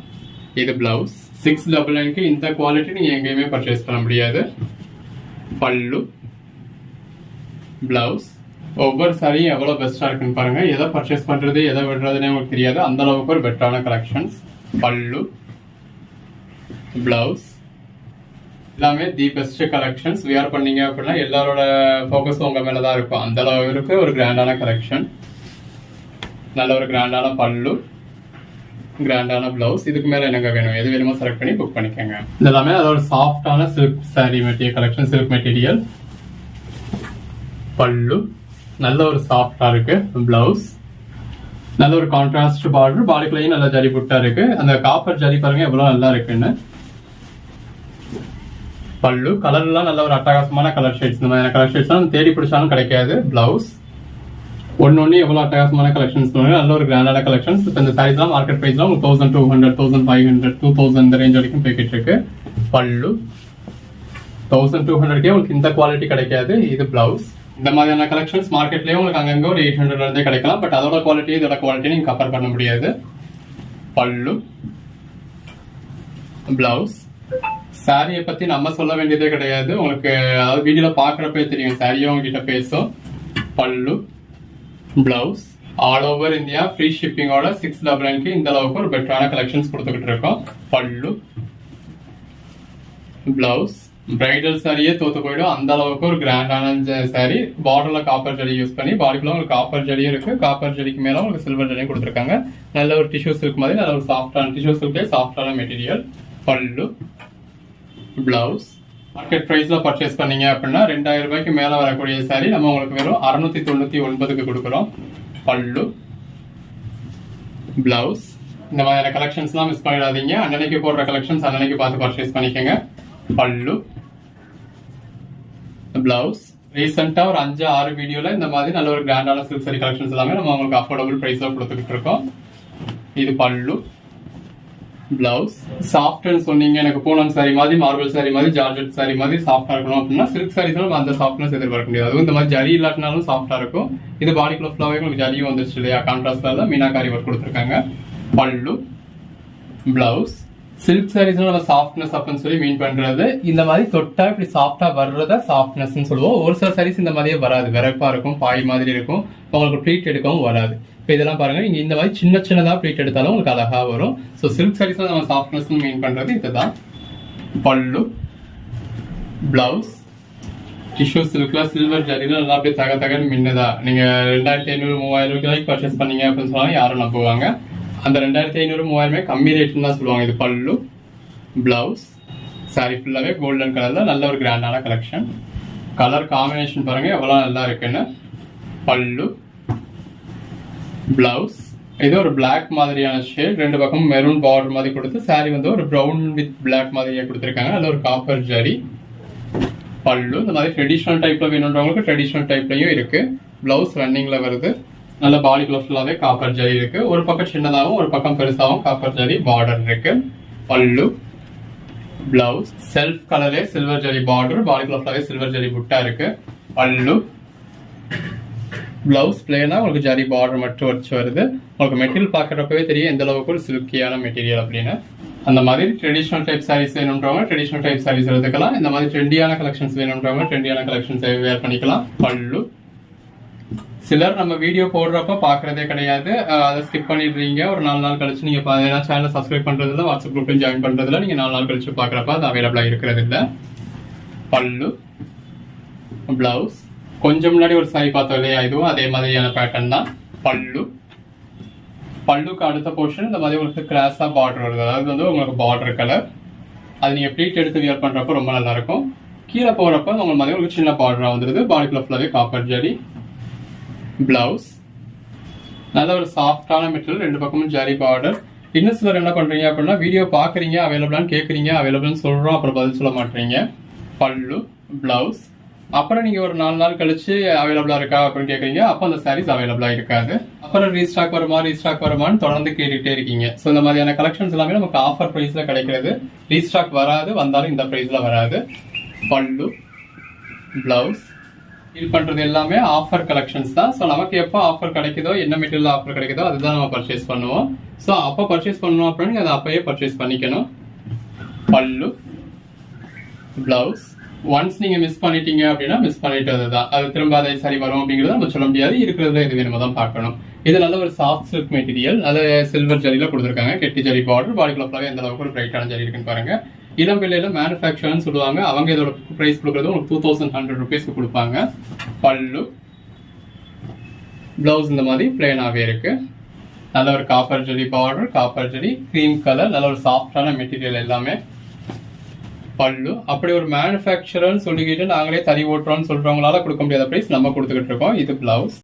இது பிளவுஸ் 699 இந்த குவாலிட்டி நீங்க எங்கேயுமே பர்ச்சேஸ் பண்ண முடியாது. பல்லு, பிளவுஸ் ஒவ்வொரு சாரியும் எவ்வளவு பெஸ்டா இருக்குன்னு பாருங்க. எதை பர்ச்சேஸ் பண்றது எதை விடுறதுன்னு உங்களுக்கு தெரியாது, அந்த அளவுக்கு ஒரு பெட்டரான கலெக்ஷன்ஸ். பல்லு, பிளவுஸ் எல்லாமே தி பெஸ்ட் கலெக்ஷன்ஸ். வியர் பண்ணீங்க அப்படின்னா எல்லாரோட ஃபோக்கஸ் உங்க மேலதான் இருக்கும், அந்த அளவுக்கு ஒரு கிராண்டான கலெக்ஷன். நல்ல ஒரு கிராண்டான பல்லு, கிராண்டான பிளவுஸ். இதுக்கு மேல என்னங்க வேணும், எது வேணுமோ செலக்ட் பண்ணி புக் பண்ணிக்கோங்க. இதெல்லாமே அதோட சாஃப்டான silk sorry material collection, silk material. பல்லு நல்ல ஒரு சாஃப்டா இருக்கு. பிளவுஸ் நல்ல ஒரு கான்ட்ராஸ்ட் பார்டர், பாடிக்குள்ளேயும் நல்ல ஜரி புட்டா இருக்கு. அந்த காப்பர் ஜரி பாருங்க எவ்வளவு நல்லா இருக்குன்னு. பல்லு கலர் எல்லாம் நல்ல ஒரு அட்டகாசமான கலர் ஷேட்ஸ், இந்த மாதிரி கலர் ஷேட்ஸ் தேடி பிடிச்சாலும் கிடைக்காது. பிளவுஸ் ஒன்னு எவ்வளவு அட்டகாசமான கலெக்ஷன்ஸ், நல்ல ஒரு கிராண்டான கலெக்ஷன்ஸ். இந்த சாரீஸ் எல்லாம் மார்க்கெட் பிரைஸ்ல 1200, 1500, 2000 இந்த ரேஞ்ச் வரைக்கும் போய்கிட்டு இருக்கு. பல்லு 1200 உங்களுக்கு இந்த குவாலிட்டி கிடைக்காது. இது பிளவுஸ். இந்த மாதிரியான கலெக்ஷன்ஸ் மார்க்கெட்லயே உங்களுக்கு அங்கங்க ஒரு 800 இருந்தே கிடைக்கலாம், பட் அதோட குவாலிட்டி இதோட குவாலிட்டி நீங்க கம்பேர் பண்ண முடியாது. பல்லு, பிளவுஸ் சாரியை பத்தி நம்ம சொல்ல வேண்டியதே கிடையாது, உங்களுக்கு அதாவது வீடியோல பாக்குறப்பே தெரியும், சாரியும் உங்ககிட்ட பேசும். Pallu, blouse all over India free ஷிப்பிங்கோட 699 இந்த அளவுக்கு ஒரு பெட்டரான கலெக்ஷன்ஸ் கொடுத்துக்கிட்டு இருக்கோம். பல்லு, பிளவுஸ் பிரைடல் சாரியே தோத்து போயிடும், அந்த அளவுக்கு ஒரு கிராண்டான சாரி. பார்டர்ல காப்பர் ஜரி யூஸ் பண்ணி, பாடிக்குள்ள உங்களுக்கு காப்பர் ஜரியும் இருக்கு, காப்பர் ஜரிக்கு மேல உங்களுக்கு சில்வர் ஜரியும் கொடுத்துருக்காங்க. நல்ல ஒரு டிஷ்யூ சில்க் மாதிரி நல்ல ஒரு சாஃப்டான டிஷ்யூ சில்க்லேயே சாஃப்டான மெட்டீரியல். பல்லு, பிளவுஸ் மார்க்கெட் பிரைஸ்ல பர்ச்சேஸ் பண்ணீங்க அப்படின்னா 2000 ரூபாய்க்கு மேல வரக்கூடிய சாரி நம்ம உங்களுக்கு வெறும் 699 கொடுக்குறோம். பல்லு, பிளவுஸ் இந்த மாதிரியான கலெக்ஷன்ஸ் எல்லாம் மிஸ் பண்ணிடாதீங்க. அன்னன்னைக்கு போடுற கலெக்ஷன்ஸ் அன்னன்னைக்கு பார்த்து பர்ச்சேஸ் பண்ணிக்கோங்க. பல்லு, பிளவுஸ் ரீசெண்டா ஒரு 5-6 வீடியோல இந்த மாதிரி நல்ல ஒரு கிராண்டான சில்க் சாரி கலெக்ஷன்ஸ் எல்லாமே நம்ம உங்களுக்கு அஃபோர்டபுள் பிரைஸ்ல கொடுத்துக்கிட்டு இருக்கோம். இது பல்லு, பிளவுஸ் சாஃப்ட்னு சொன்னீங்க, எனக்கு பூனம் சாரி மாதிரி, மார்பிள் சாரி மாதிரி, ஜார்ஜெட் சாரி மாதிரி சாஃப்டா இருக்கணும் அப்படின்னா சில்க் சாரீஸ்ல அந்த சாஃப்ட்னஸ் எதிர்பார்க்க முடியாது. அதுவும் இந்த மாதிரி ஜரி இல்லாட்டினாலும் சாஃப்டா இருக்கும். இது பாடிக்குள்ள ஃபுல்லாவே உங்களுக்கு ஜரியும் வந்துருச்சு இல்லையா, கான்ட்ராஸ்ட்ல மீனாகாரி ஒர்க் கொடுத்துருக்காங்க. பல்லு, பிளவுஸ் சில்க் சாரீஸ்ல நம்ம சாஃப்ட்னஸ் அப்படின்னு சொல்லி மீன் பண்றது இந்த மாதிரி தொட்டா இப்படி சாஃப்டா வர்றத சாஃப்ட்னஸ் சொல்லுவோம். ஒரு சில சாரீஸ் இந்த மாதிரியே வராது, விரைப்பா இருக்கும், பாய் மாதிரி இருக்கும், உங்களுக்கு ப்ளீட் எடுக்கவும் வராது. இப்போ இதெல்லாம் பாருங்க, நீங்க இந்த மாதிரி சின்ன சின்னதா ப்ளீட் எடுத்தாலும் உங்களுக்கு அழகா வரும். ஸோ சில்க் சாரீஸ்ல நம்ம சாஃப்ட்னஸ் மீன் பண்றது இதுதான். பல்லு, பிளவுஸ் டிஷ்யூ சில்க்ல சில்வர் ஜரியில நல்லா அப்படியே தகன்னு மின்னதா. நீங்க 2500, 3000 ரூபாய்க்கு பர்ச்சேஸ் பண்ணீங்க அப்படின்னு சொன்னாலும் யாரும் நம்புவாங்க. அந்த 2500 3000 கம்மி ரேட்னு தான் சொல்லுவாங்க. இது பல்லு, பிளவுஸ், சாரி ஃபுல்லாவே கோல்டன் கலர்ல நல்ல ஒரு கிராண்டான கலெக்ஷன். கலர் காம்பினேஷன் பாருங்க எவ்வளவு நல்லா இருக்குன்னு. பல்லு, பிளவுஸ், இது ஒரு பிளாக் மாதிரியான ஷேட், ரெண்டு பக்கம் மெரூன் பார்டர் மாதிரி கொடுத்து சாரி வந்து ஒரு ப்ரௌன் வித் பிளாக் மாதிரியே கொடுத்துருக்காங்க. அதுல ஒரு காப்பர் ஜரி. பல்லு இந்த மாதிரி ட்ரெடிஷனல் டைப்ல வேணுன்றவங்களுக்கு ட்ரெடிஷனல் டைப்லயும் இருக்கு. பிளவுஸ் ரன்னிங்ல வருது. நல்ல பாடி கலர் ஃபுல்லாவே காப்பர் ஜரி இருக்கு. ஒரு பக்கம் சின்னதாகவும் ஒரு பக்கம் பெருசாகவும் காப்பர் ஜரி பார்டர் இருக்கு. பல்லு, பிளவுஸ் செல்ஃப் கலரே சில்வர் ஜரி பார்டர், பாடி கலர் ஃபுல்லாவே சில்வர் ஜரி புட்டா இருக்கு. பல்லு, பிளவுஸ் பிளேனா உங்களுக்கு ஜரி பார்டர் மட்டும் வச்சு வருது. உங்களுக்கு மெட்டீரியல் பாக்குறப்பவே தெரியும் எந்த அளவுக்கு ஒரு சில்கியான மெட்டீரியல் அப்படின்னு. அந்த மாதிரி ட்ரெடிஷனல் டைப் சாரீஸ் வேணும்ன்றவங்க ட்ரெடிஷனல் டைப் சாரீஸ் எடுத்துக்கலாம். இந்த மாதிரி ட்ரெண்டியான கலெக்ஷன்ஸ் வேணும்ன்றவங்க ட்ரெண்டியான கலெக்ஷன்ஸ் வேர் பண்ணிக்கலாம். பல்லு, சிலர் நம்ம வீடியோ போடுறப்ப பாக்குறதே கிடையாது, அதை ஸ்கிப் பண்ணிடுறீங்க. ஒரு 4 நாள் கழிச்சு நீங்க சேனலை சப்ஸ்கிரைப் பண்றதுல, வாட்ஸ்அப் குரூப்ல ஜாயின் பண்றதுல நீங்க 4 நாள் கழிச்சு பாக்குறப்ப அது அவைலபிளா இருக்கிறது இல்ல. பல்லு, பிளவுஸ் கொஞ்சம் முன்னாடி ஒரு சாரி பார்த்தோம் இல்லையா, இதுவும் அதே மாதிரியான பேட்டர்ன் தான். பல்லு, பல்லுக்கு அடுத்த போர்ஷன் இந்த மாதிரி உங்களுக்கு கிராஸா பார்டர் வருது. அதாவது வந்து உங்களுக்கு பார்டர் கலர், அது நீங்க ப்ளீட் எடுத்து வியர் பண்றப்ப ரொம்ப நல்லா இருக்கும். கீழே போறப்ப உங்களுக்கு மாதிரி உங்களுக்கு சின்ன பார்டரா வந்துருது. பாடி கலர் ஃபுல்லாவே காப்பர் ஜரி. பிளவுஸ் நல்ல ஒரு சாஃப்டான மெட்டீரியல், ரெண்டு பக்கமும் ஜரி பார்டர். இன்னும் சிலர் என்ன பண்றீங்க அப்படின்னா வீடியோ பாக்குறீங்க, அவைலபிளான்னு கேக்குறீங்க, அவைலபிள்னு சொல்றோம், அப்புறம் பதில் சொல்ல மாட்டீங்க. பல்லு, பிளவுஸ், அப்புறம் நீங்க ஒரு 4 நாள் கழிச்சு அவைலபிளா இருக்கா அப்படின்னு கேக்குறீங்க, அப்போ அந்த சாரீஸ் அவைலபிளா இருக்காது. அப்புறம் ரீஸ்டாக் வருமான்னு தொடர்ந்து கேட்டுட்டே இருக்கீங்க. ஸோ இந்த மாதிரியான கலெக்ஷன்ஸ் எல்லாமே நமக்கு ஆஃபர் பிரைஸ்ல கிடைக்கிறது. ரீஸ்டாக் வராது, வந்தாலும் இந்த பிரைஸ்ல வராது. பல்லு, பிளவுஸ் ஃபீல் பண்றது எல்லாமே ஆஃபர் கலெக்ஷன்ஸ் தான். ஸோ நமக்கு எப்போ ஆஃபர் கிடைக்குதோ, என்ன மெட்டீரியல் ஆஃபர் கிடைக்குதோ அதுதான் நம்ம பர்ச்சேஸ் பண்ணுவோம். ஸோ அப்போ பர்ச்சேஸ் பண்ணணும் அப்படின்னு அதை அப்பயே பர்ச்சேஸ் பண்ணிக்கணும். பல்லு, பிளவுஸ் ஒன்ஸ் நீங்க மிஸ் பண்ணிட்டீங்க அப்படின்னா மிஸ் பண்ணிட்டது தான். அது திரும்ப அதை சரி வரும் அப்படிங்கறத நம்ம சொல்ல முடியாது. இருக்கிறதுல இது வேணுமோ தான் பார்க்கணும். இது நல்ல ஒரு சாஃப்ட் சில்க் மெட்டீரியல், அது சில்வர் ஜரியில கொடுத்துருக்காங்க. கெட்டி ஜரி பார்டர், பாடி கலர் எந்த அளவுக்கு ஒரு பிரைட்டான ஜரி இருக்குன்னு பாருங்க. இளம் விலையில மேனுஃபேக்சர்னு சொல்லுவாங்க. அவங்க இதோட பிரைஸ் கொடுக்கறது உங்களுக்கு 2100 rupeesக்கு கொடுப்பாங்க. பல்லு, பிளவுஸ் இந்த மாதிரி பிளேனாவே இருக்கு. நல்ல ஒரு copper zari border, copper zari, cream colour, நல்ல ஒரு சாஃப்டான மெட்டீரியல் எல்லாமே. பல்லு அப்படி ஒரு மேனுஃபேக்சரர்னு சொல்லிக்கிட்டு நாங்களே தறி ஓட்டுறோம்னு சொல்றவங்களால கொடுக்க முடியாத பிரைஸ் நம்ம கொடுத்துக்கிட்டு இருக்கோம். இது பிளவுஸ்.